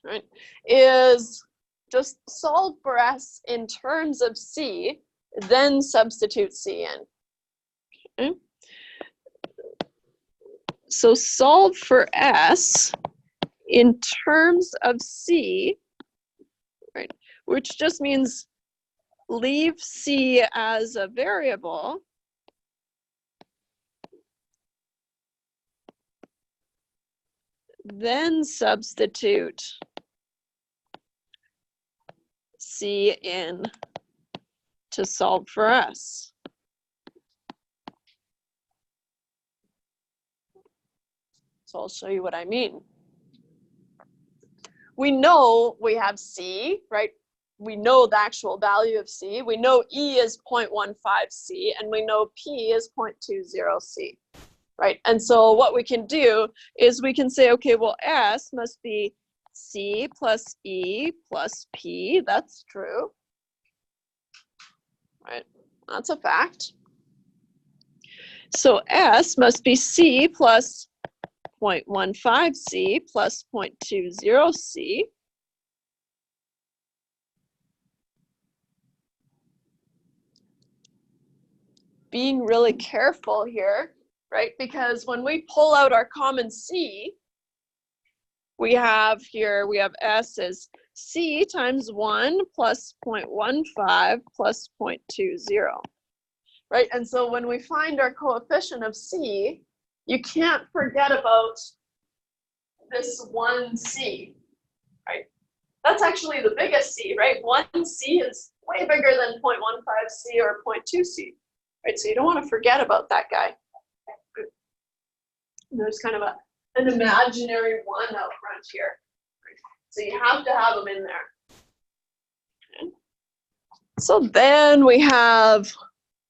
right, is just solve for S in terms of C, then substitute C in. Okay. So solve for S in terms of C, right, which just means leave C as a variable, then substitute C in to solve for S. So I'll show you what I mean. We know we have C, right? We know the actual value of C. We know E is 0.15 C, and we know P is 0.20 C, right? And so what we can do is we can say, okay, well, S must be C plus E plus P. That's true, right? That's a fact. So S must be C plus 0.15 C plus 0.20 C. Being really careful here, right? Because when we pull out our common C, we have S as C times 1 plus 0.15 plus 0.20, right? And so when we find our coefficient of C, you can't forget about this 1C, right? That's actually the biggest C, right? 1C is way bigger than 0.15 C or 0.2 C, right? So you don't want to forget about that guy. And there's kind of an imaginary 1 out front here. So you have to have them in there. Okay. So then we have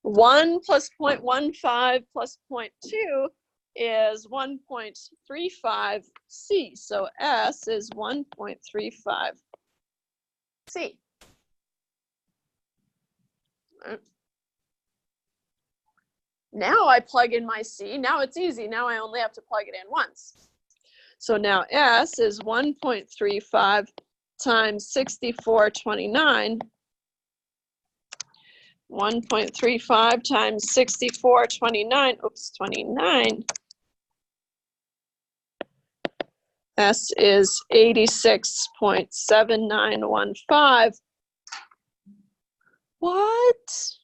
1 plus 0.15 plus 0.2 is 1.35 C. So S is 1.35 C. Now I plug in my C. Now it's easy. Now I only have to plug it in once. So now S is 1.35 times 6429. 1.35 times 6429. Oops, 29. S is 86.7915. What?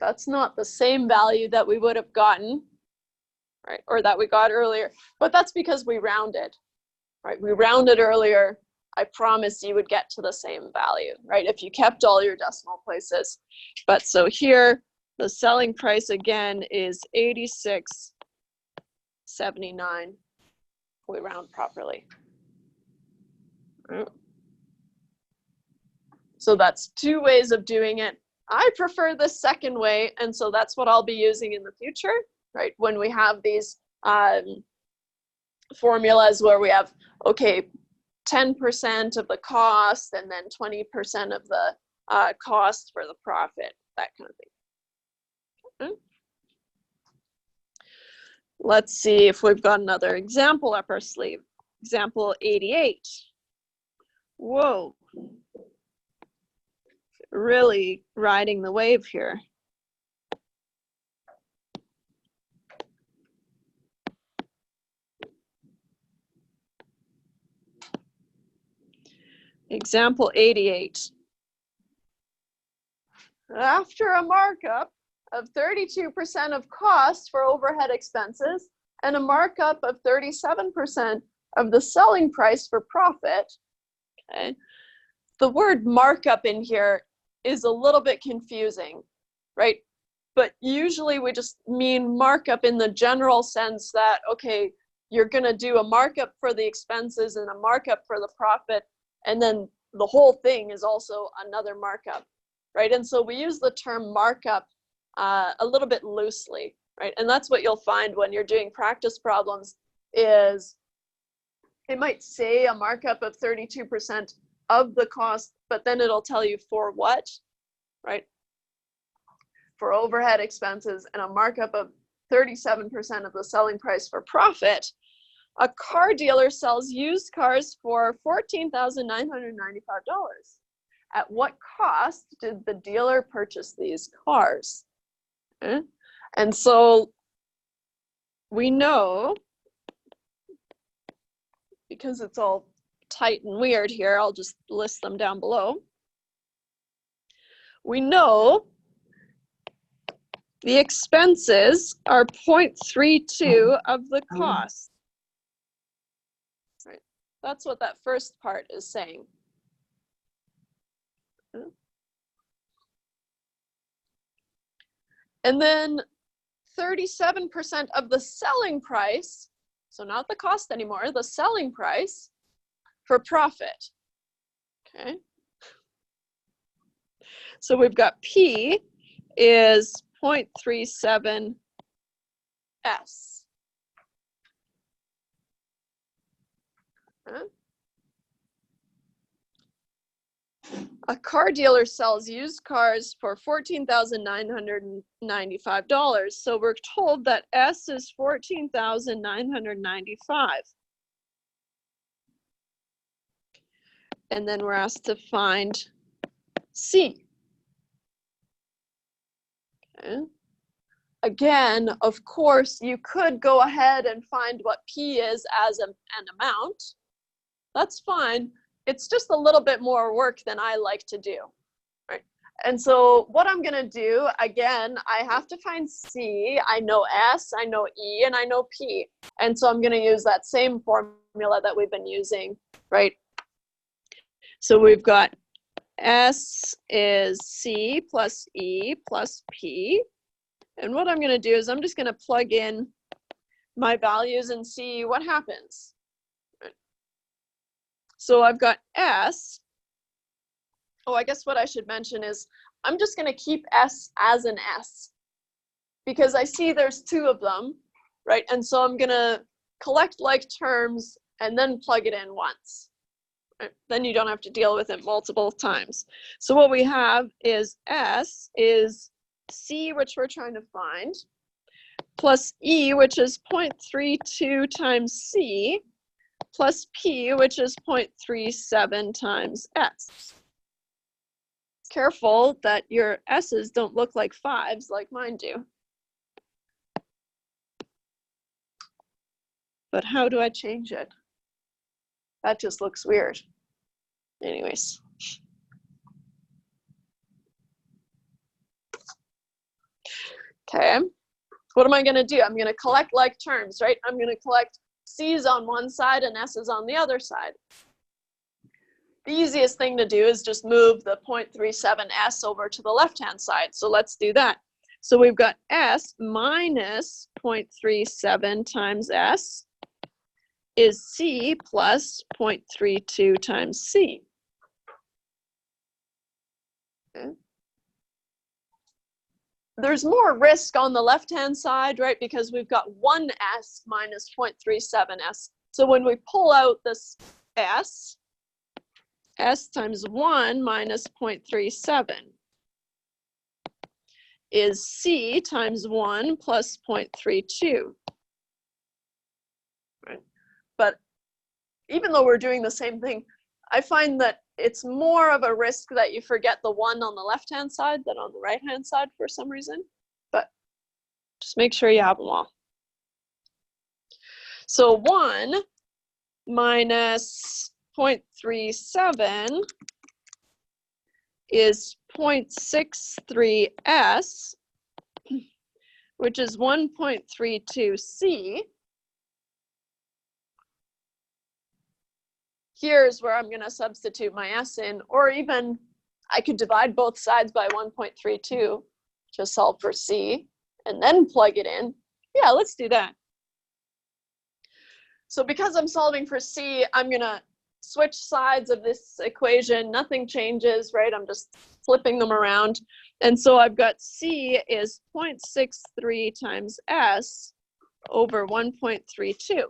That's not the same value that we would have gotten, right? Or that we got earlier, but that's because we rounded, right? We rounded earlier. I promise you would get to the same value, right? If you kept all your decimal places. But so here, the selling price again is 86.79. We round properly. So that's 2 ways of doing it. I prefer the second way, and so that's what I'll be using in the future, right? When we have these formulas where we have, okay, 10% of the cost and then 20% of the cost for the profit, that kind of thing. Okay. Let's see if we've got another example up our sleeve. Example 88. Whoa. Really riding the wave here. Example 88. After a markup of 32% of cost for overhead expenses and a markup of 37% of the selling price for profit, okay, the word markup in here is a little bit confusing, right? But usually we just mean markup in the general sense that, okay, you're going to do a markup for the expenses and a markup for the profit, and then the whole thing is also another markup, right? And so we use the term markup a little bit loosely, right? And that's what you'll find when you're doing practice problems is it might say a markup of 32% of the cost, but then it'll tell you for what, right? For overhead expenses and a markup of 37% of the selling price for profit. A car dealer sells used cars for $14,995. At what cost did the dealer purchase these cars? Okay. And so we know, because it's all tight and weird here, I'll just list them down below. We know the expenses are 0.32 of the cost. Right. That's what that first part is saying. And then 37% of the selling price, so not the cost anymore, the selling price for profit. Okay. So we've got P is 0.37 S. A car dealer sells used cars for $14,995. So we're told that S is $14,995. And then we're asked to find C. Okay. Again, of course, you could go ahead and find what P is as an amount. That's fine. It's just a little bit more work than I like to do, right? And so what I'm gonna do, again, I have to find C. I know S, I know E, and I know P. And so I'm gonna use that same formula that we've been using, right? So we've got S is C plus E plus P. And what I'm gonna do is I'm just gonna plug in my values and see what happens. So I've got S. Oh, I guess what I should mention is I'm just going to keep S as an S because I see there's two of them, right? And so I'm going to collect like terms and then plug it in once. Right? Then you don't have to deal with it multiple times. So what we have is S is C, which we're trying to find, plus E, which is 0.32 times C, plus P, which is 0.37 times S. Careful that your S's don't look like 5s like mine do. But how do I change it? That just looks weird. Anyways. Okay, what am I gonna do? I'm gonna collect like terms, right? I'm gonna collect C's on one side and S's on the other side. The easiest thing to do is just move the 0.37 S over to the left-hand side. So let's do that. So we've got S minus 0.37 times S is C plus 0.32 times C. Okay. There's more risk on the left-hand side, right? Because we've got one S minus 0.37 S. So when we pull out this S, S times 1 minus 0.37 is C times 1 plus 0.32. Right? But even though we're doing the same thing, I find that it's more of a risk that you forget the 1 on the left-hand side than on the right-hand side for some reason. But just make sure you have them all. So 1 minus 0.37 is 0.63 S, which is 1.32 C. Here's where I'm going to substitute my S in, or even I could divide both sides by 1.32 to solve for C, and then plug it in. Yeah, let's do that. So because I'm solving for C, I'm going to switch sides of this equation. Nothing changes, right? I'm just flipping them around. And so I've got C is 0.63 times S over 1.32.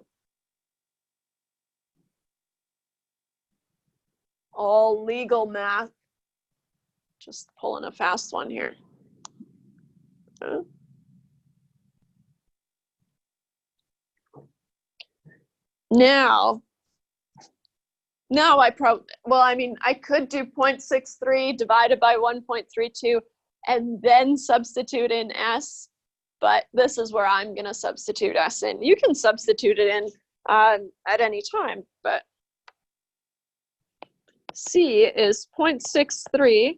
All legal math. Just pulling a fast one here. Now I I could do 0.63 divided by 1.32 and then substitute in S, but this is where I'm going to substitute S in. You can substitute it in at any time, but C is 0.63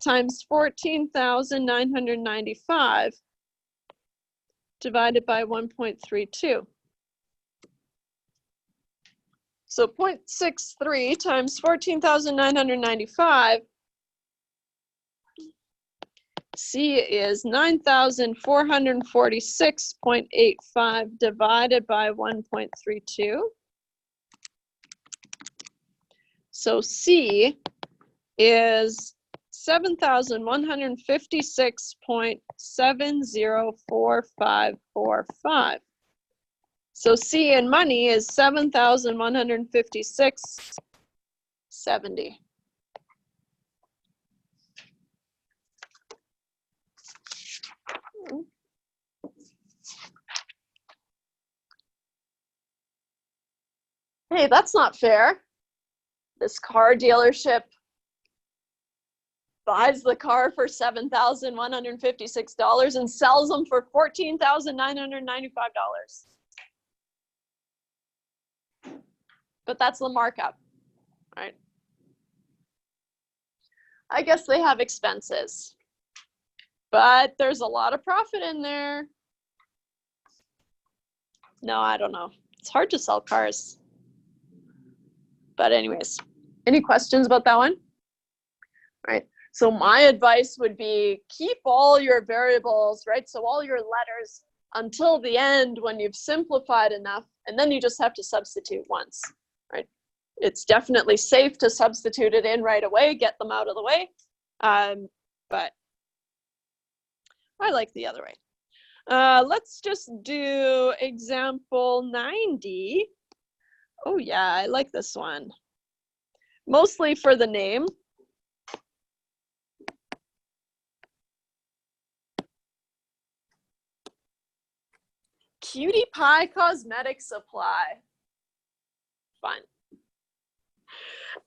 times 14,995 divided by 1.32. So 0.63 times 14,995, C is 9,446.85 divided by 1.32. So C is 7,156.704545. So C in money is 7,156.70. Hey, that's not fair. This car dealership buys the car for $7,156 and sells them for $14,995. But that's the markup, right? I guess they have expenses, but there's a lot of profit in there. No, I don't know. It's hard to sell cars. But anyways, any questions about that one? Right. So my advice would be keep all your variables, right? So all your letters until the end when you've simplified enough, and then you just have to substitute once, right? It's definitely safe to substitute it in right away, get them out of the way. But I like the other way. Let's just do example 90. Oh yeah, I like this one. Mostly for the name. Cutie Pie Cosmetic Supply. Fun.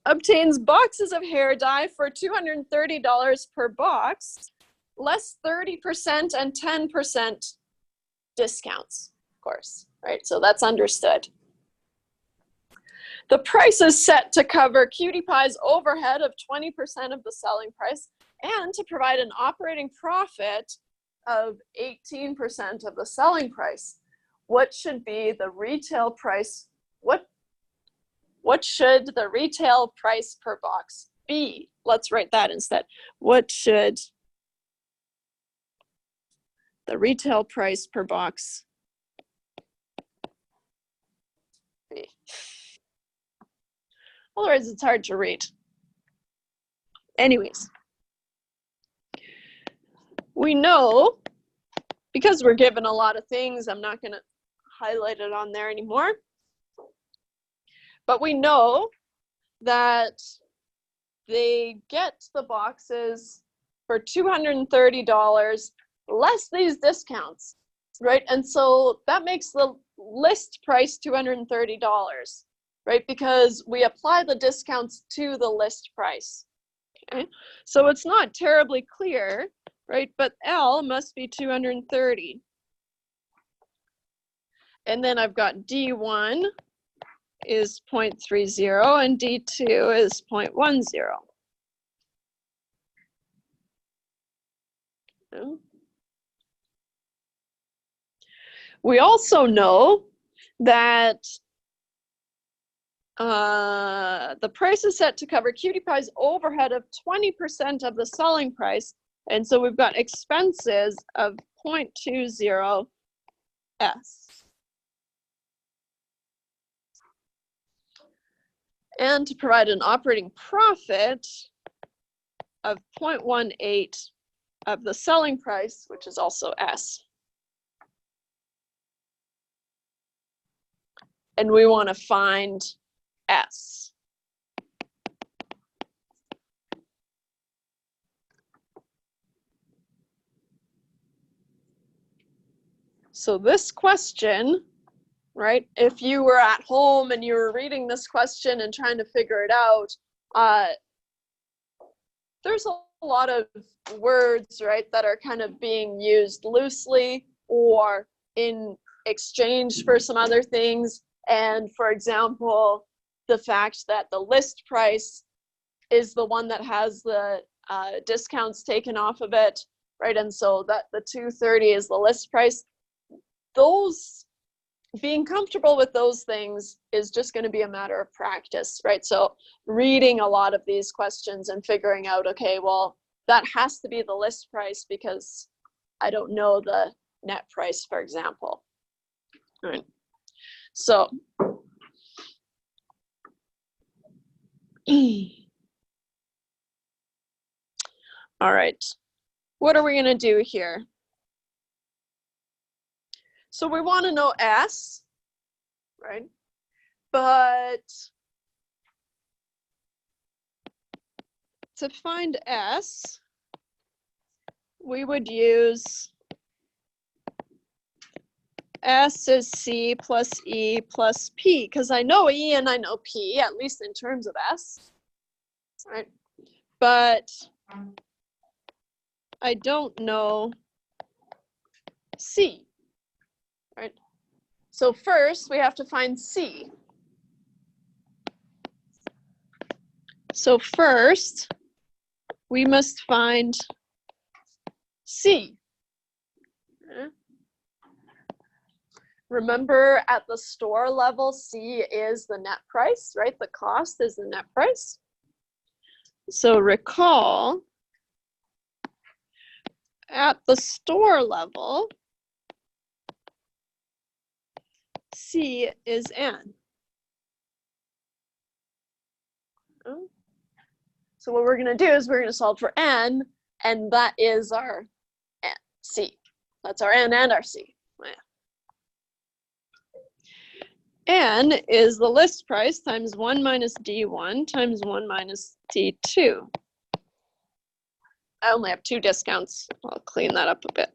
Obtains boxes of hair dye for $230 per box, less 30% and 10% discounts, of course, right? So that's understood. The price is set to cover Cutie Pie's overhead of 20% of the selling price and to provide an operating profit of 18% of the selling price. What should be the retail price? What should the retail price per box be? Let's write that instead. What should the retail price per box be? Otherwise, it's hard to read. Anyways, we know, because we're given a lot of things, I'm not going to highlight it on there anymore. But we know that they get the boxes for $230 less these discounts, right? And so that makes the list price $230, right? Because we apply the discounts to the list price, okay? So it's not terribly clear, right? But L must be 230. And then I've got D1 is 0.30 and D2 is 0.10. We also know that the price is set to cover Cutie Pie's overhead of 20% of the selling price. And so we've got expenses of 0.20 S. And to provide an operating profit of 0.18 of the selling price, which is also S. And we want to find S. So this question, right, if you were at home and you were reading this question and trying to figure it out, there's a lot of words, right, that are kind of being used loosely or in exchange for some other things. And for example, the fact that the list price is the one that has the discounts taken off of it, right? And so that the 230 is the list price. those, being comfortable with those things is just going to be a matter of practice, right? So reading a lot of these questions and figuring out, okay, well, that has to be the list price because I don't know the net price, for example. All right. So all right, what are we going to do here? So we want to know S, right? But to find S, we would use S is C plus E plus P, because I know E and I know P, at least in terms of S, right? But I don't know C, right? So first we have to find C. So first we must find C. Okay. Remember, at the store level, C is the net price, right? The cost is the net price. So recall, at the store level, C is N. So what we're going to do is we're going to solve for N, and that is our N, C. That's our N and our C. N is the list price times 1 minus D1 times 1 minus D2. I only have 2 discounts. I'll clean that up a bit.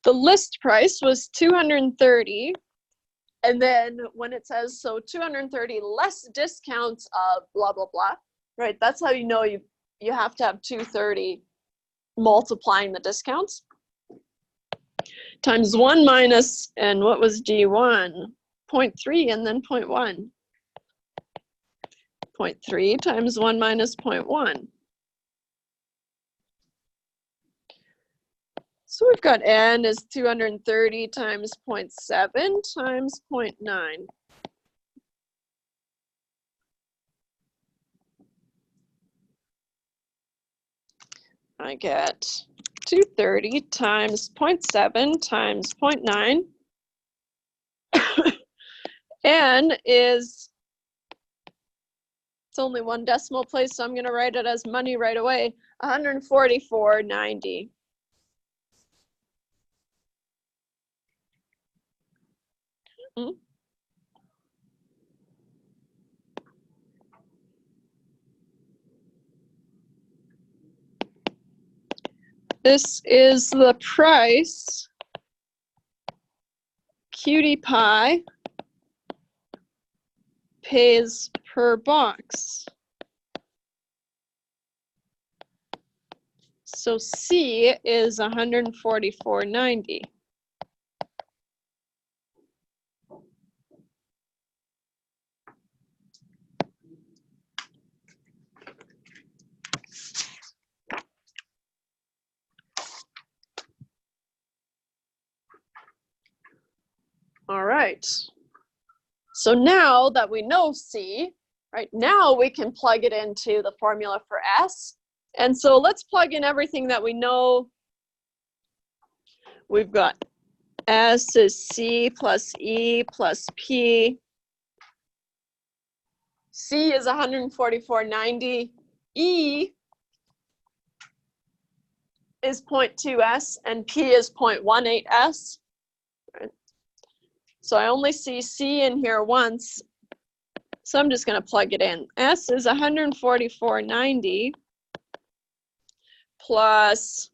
The list price was 230. And then when it says, so 230 less discounts of blah, blah, blah, right? That's how you know you have to have 230 multiplying the discounts. Times 1 minus, and what was D1? 0.3 and then 0.1. 0.3 times 1 minus 0.1. So we've got N is 230 times 0.7 times 0.9. I get 230 times 0.7 times 0.9. N is, it's only 1 decimal place, so I'm going to write it as money right away, 144.90. This is the price Cutie Pie pays per box. So C is 144.90. All right. So now that we know C, right, now we can plug it into the formula for S. And so let's plug in everything that we know. We've got S is C plus E plus P. C is 144.90. E is 0.2S and P is 0.18S. Right. So I only see C in here once. So I'm just going to plug it in. S is 144.90 plus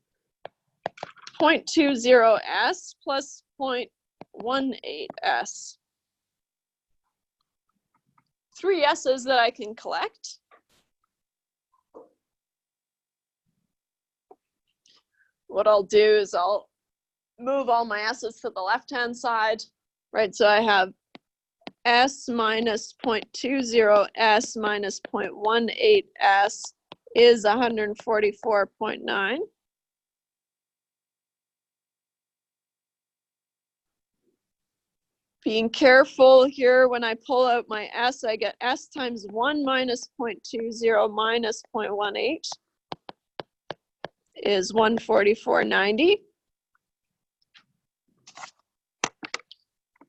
0.20S plus 0.18S. 3 S's that I can collect. What I'll do is I'll move all my S's to the left-hand side, right? So I have S minus 0.20 S minus 0.18 S is 144.9. Being careful here, when I pull out my S, I get S times 1 minus 0.20 minus 0.18 is 144.90.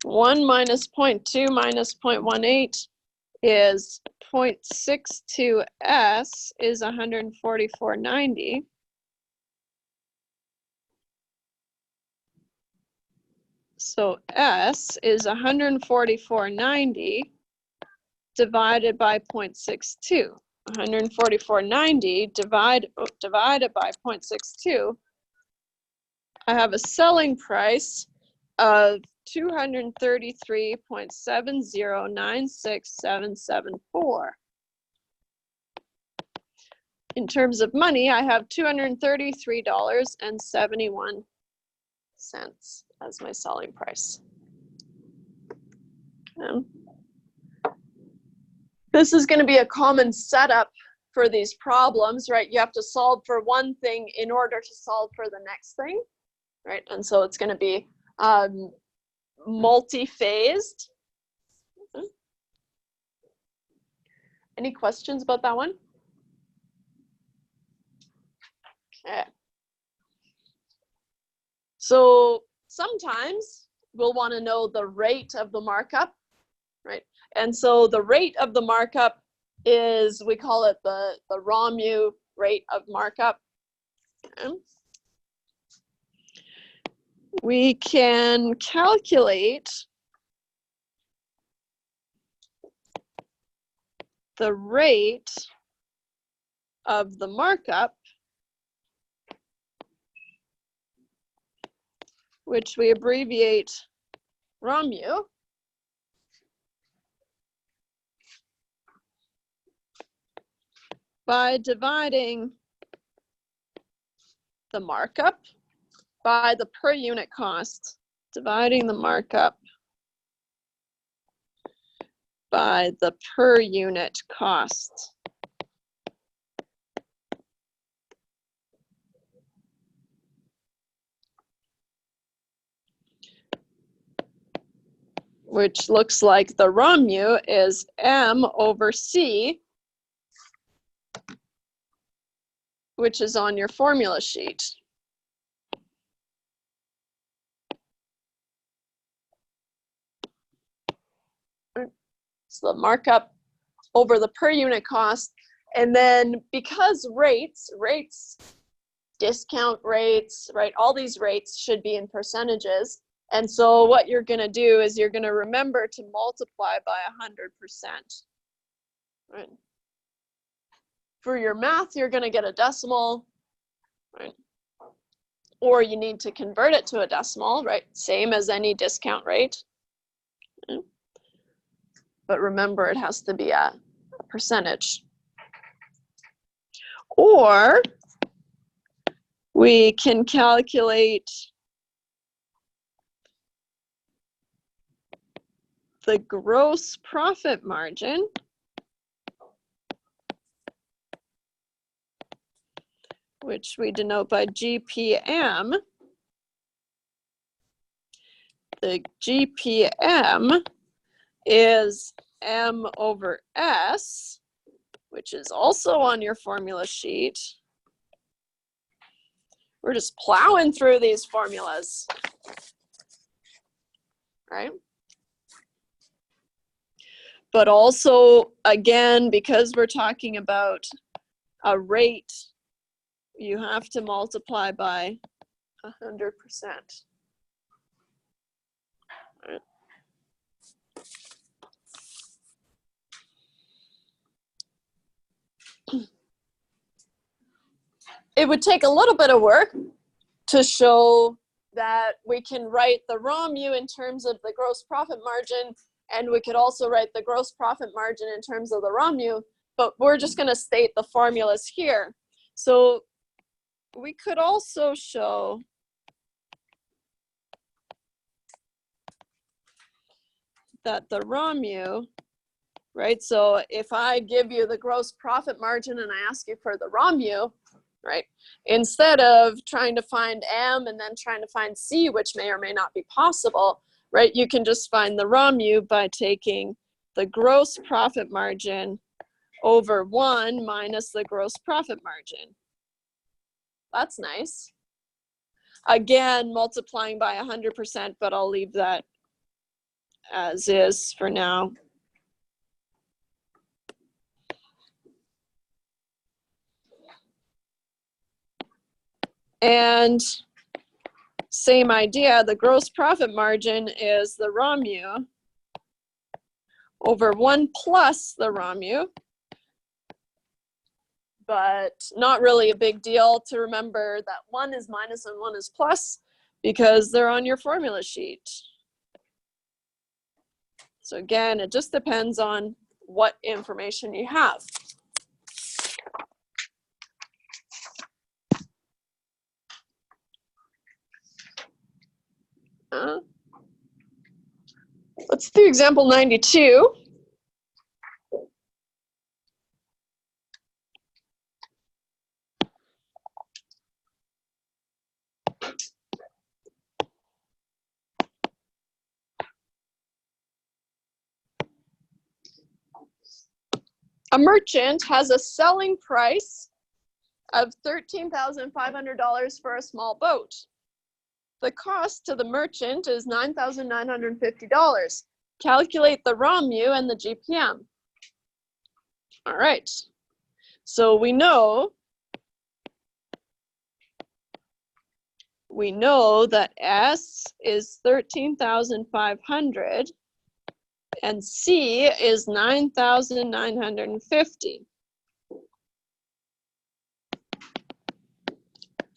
1 minus 0.2 minus 0.18 is 0.62 S is 144.90. So S is 144.90 divided by 0.62. 144.90 divided by 0.62. I have a selling price of 233.7096774. In terms of money, I have $233.71 as my selling price. This is going to be a common setup for these problems, right? You have to solve for one thing in order to solve for the next thing, right? And so it's going to be multi-phased. Any questions about that one? Okay. So sometimes we'll want to know the rate of the markup, right? And so the rate of the markup is, we call it the raw mu rate of markup. Okay. We can calculate the rate of the markup, which we abbreviate raw mu, by dividing the markup by the per unit cost, dividing the markup by the per unit cost. Which looks like the raw mu is M over C, which is on your formula sheet. So the markup over the per unit cost. And then because rates, discount rates, right, all these rates should be in percentages. And so what you're going to do is you're going to remember to multiply by 100%. Right? For your math, you're going to get a decimal, right? Or you need to convert it to a decimal, right? Same as any discount rate. Okay. But remember, it has to be a percentage. Or we can calculate the gross profit margin, which we denote by GPM. The GPM is M over S, which is also on your formula sheet. We're just plowing through these formulas, right? But also, again, because we're talking about a rate, you have to multiply by 100%. Right. It would take a little bit of work to show that we can write the raw mu in terms of the gross profit margin, and we could also write the gross profit margin in terms of the raw mu, but we're just going to state the formulas here. So we could also show that the raw mu, right? So if I give you the gross profit margin and I ask you for the raw mu, right? Instead of trying to find M and then trying to find C, which may or may not be possible, right? You can just find the raw mu by taking the gross profit margin over 1 minus the gross profit margin. That's nice. Again, multiplying by 100%, but I'll leave that as is for now. And same idea, the gross profit margin is the raw mu over 1 plus the raw mu, but not really a big deal to remember that 1 is minus and 1 is plus because they're on your formula sheet. So again, it just depends on what information you have. Let's do example 92. A merchant has a selling price of $13,500 for a small boat. The cost to the merchant is $9,950. Calculate the raw mu and the GPM. All right, so we know that S is 13,500 and C is 9,950.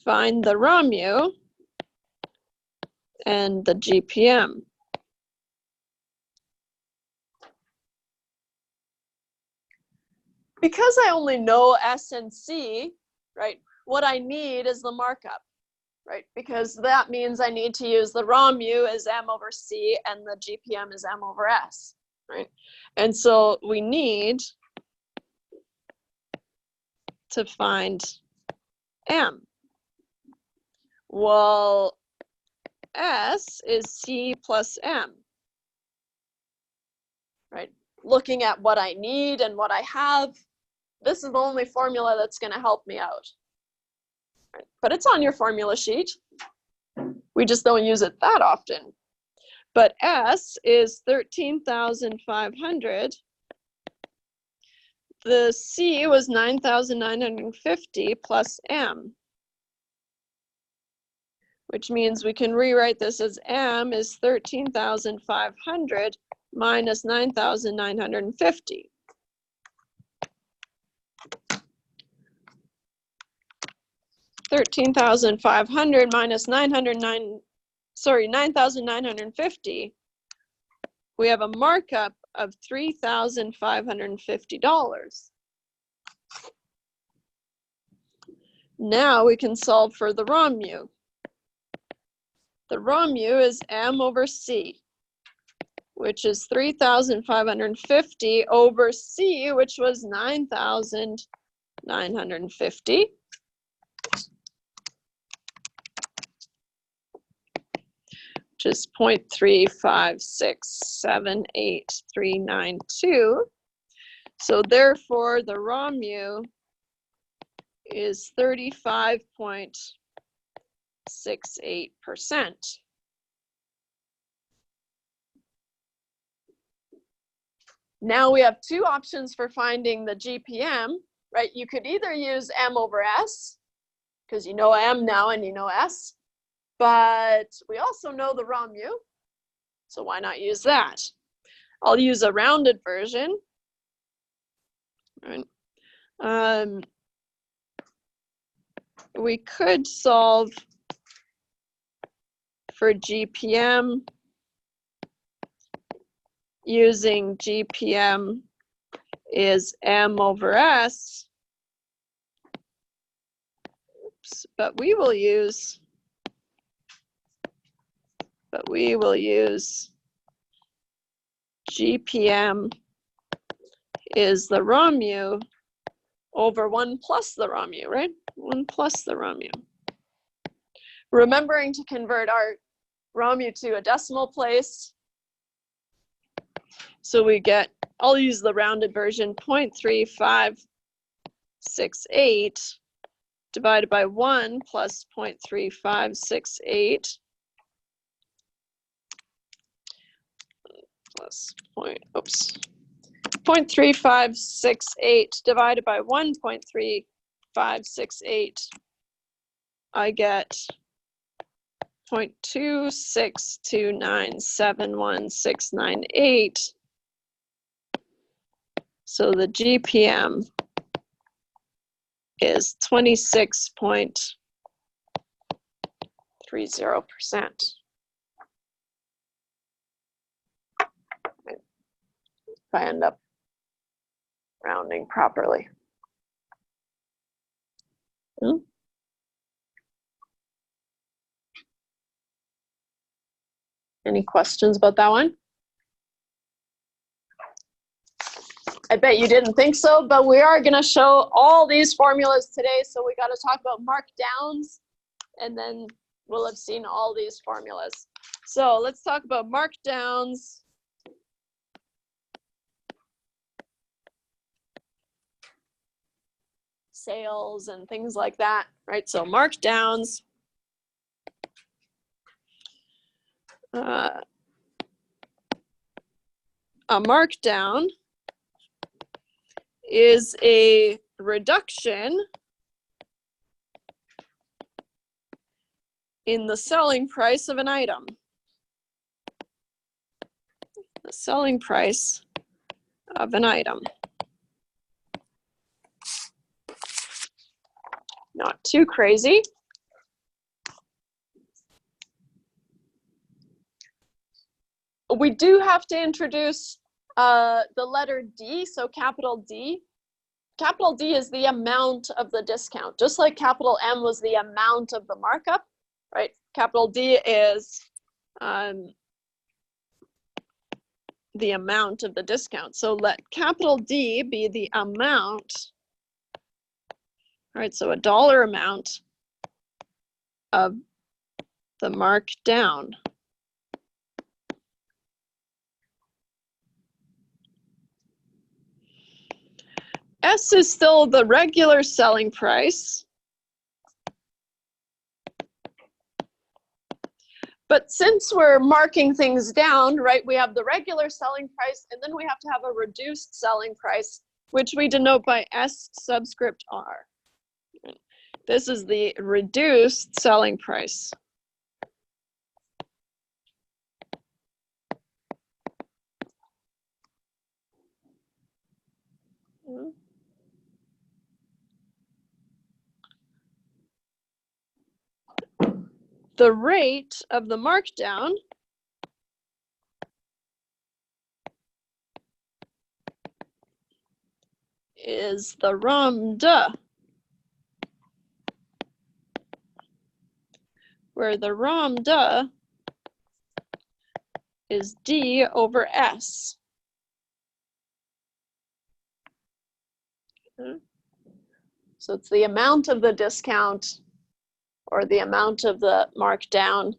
Find the raw mu and the GPM. Because I only know S and C, right, what I need is the markup, right? Because that means I need to use the raw mu as M over C and the GPM is M over S, right? And so we need to find M. Well, S is C plus M, right? Looking at what I need and what I have, this is the only formula that's going to help me out. Right? But it's on your formula sheet. We just don't use it that often. But S is 13,500. The C was 9,950 plus M, which means we can rewrite this as M is 13,500 minus 9,950. $13,500 minus 9,950. We have a markup of $3,550. Now we can solve for the raw mu. The raw mu is M over C, which is 3,550 over C, which was 9,950. Which is 0.35678,392. So therefore, the raw mu is 35.68%. Now we have two options for finding the GPM, right? You could either use M over S, because you know M now and you know S, but we also know the raw mu, so why not use that? I'll use a rounded version. Right. We could solve for GPM using GPM is M over S. Oops, but we will use GPM is the raw mu over 1 plus the raw mu, right? 1 plus the raw mu. Remembering to convert our raw mu to a decimal place. So we get, I'll use the rounded version, 0.3568 divided by 1 plus 0.3568 plus 0.3568 divided by 1.3568, I get 0.262971698. So the GPM is 26.30%. If I end up rounding properly. Any questions about that one? I bet you didn't think so, but we are going to show all these formulas today. So we got to talk about markdowns, and then we'll have seen all these formulas. So let's talk about markdowns. Sales and things like that, right? So markdowns. A markdown is a reduction in the selling price of an item. The selling price of an item. Not too crazy. We do have to introduce the letter D, so capital D. Capital D is the amount of the discount, just like capital M was the amount of the markup, right? Capital D is the amount of the discount. So let capital D be the amount, right? So a dollar amount of the markdown. S is still the regular selling price. But since we're marking things down, right, we have the regular selling price, and then we have to have a reduced selling price, which we denote by S subscript R. This is the reduced selling price. The rate of the markdown is the ROMDA, where the ROMDA is D over S. So it's the amount of the discount or the amount of the markdown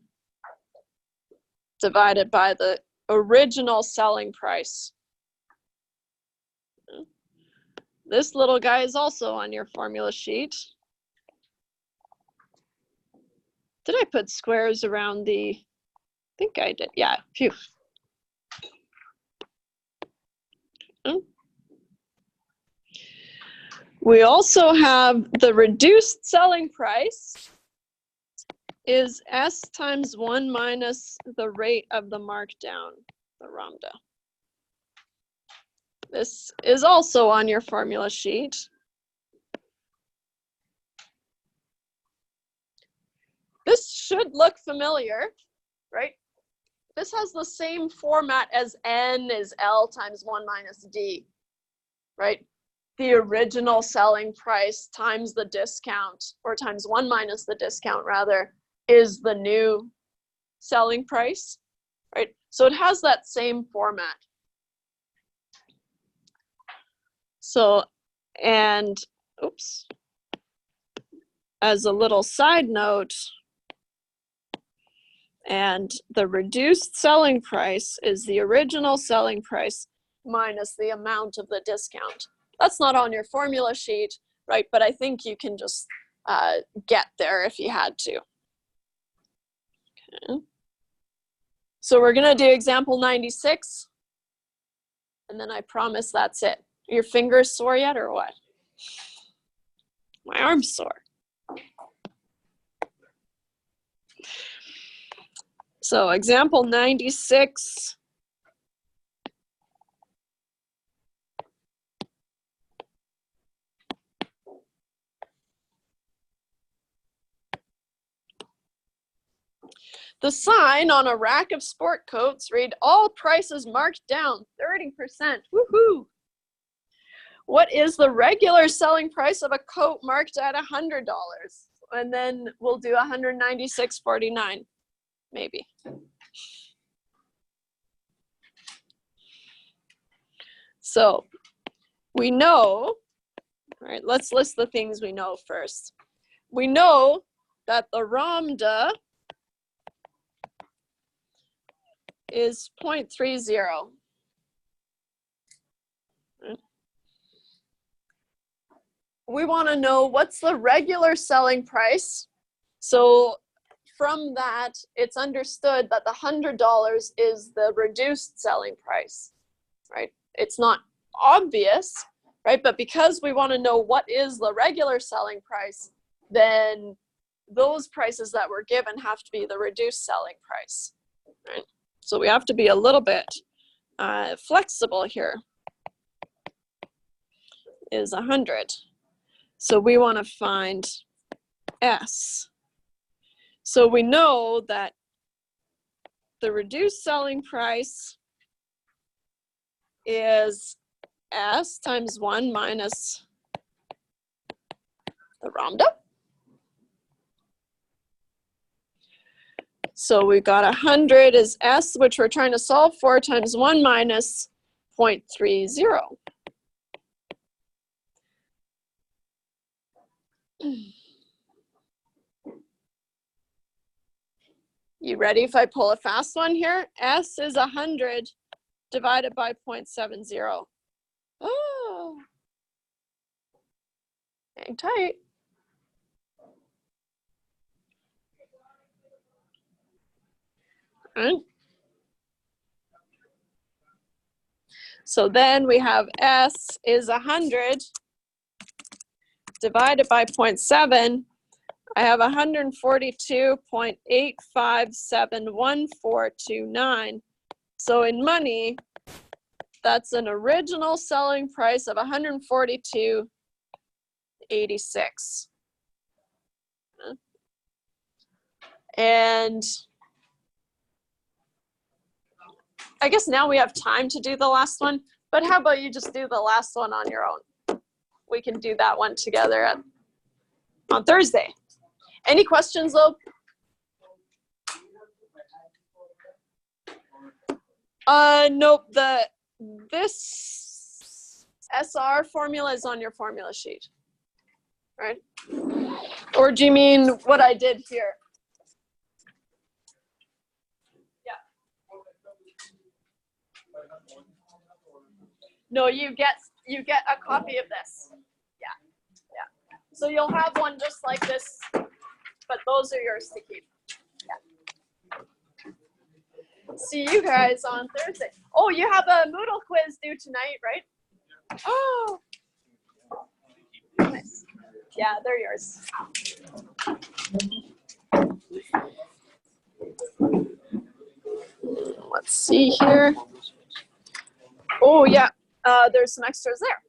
divided by the original selling price. This little guy is also on your formula sheet. Did I put squares around the, I think I did, yeah, phew. We also have the reduced selling price is S times 1 minus the rate of the markdown, the ROMDA. This is also on your formula sheet. This should look familiar, right? This has the same format as N is L times 1 minus D, right? The original selling price times the discount, or times 1 minus the discount rather, is the new selling price, right? So it has that same format. So, and, oops, as a little side note, and the reduced selling price is the original selling price minus the amount of the discount. That's not on your formula sheet, right? But I think you can just get there if you had to. Okay. So we're gonna do example 96, and then I promise that's it. Your fingers sore yet or what? My arm's sore. So example 96. The sign on a rack of sport coats read, "All prices marked down 30%. Woohoo! What is the regular selling price of a coat marked at $100? And then we'll do $196.49, maybe. So we know, all right, let's list the things we know first. We know that the lambda is 0.30. We want to know what's the regular selling price. So from that, it's understood that the $100 is the reduced selling price, right? It's not obvious, right? But because we want to know what is the regular selling price, then those prices that were given have to be the reduced selling price, right? So we have to be a little bit flexible here. Is 100. So we want to find S. So we know that the reduced selling price is S times 1 minus the lambda. So we got 100 is S, which we're trying to solve for, times 1 minus 0.30. You ready if I pull a fast one here? S is 100 divided by 0.70. Oh, hang tight. Right. So then we have S is 100 divided by 0.7. I have 142.85711429. So in money, that's an original selling price of 142.86. And I guess now we have time to do the last one, but how about you just do the last one on your own? We can do that one together on Thursday. Any questions though? Nope, this SR formula is on your formula sheet, right? Or do you mean what I did here? Yeah. No, you get a copy of this. Yeah, yeah. So you'll have one just like this, but those are yours to keep. Yeah. See you guys on Thursday. Oh, you have a Moodle quiz due tonight, right? Oh, nice. Yeah, they're yours. Let's see here. Oh, yeah, there's some extras there.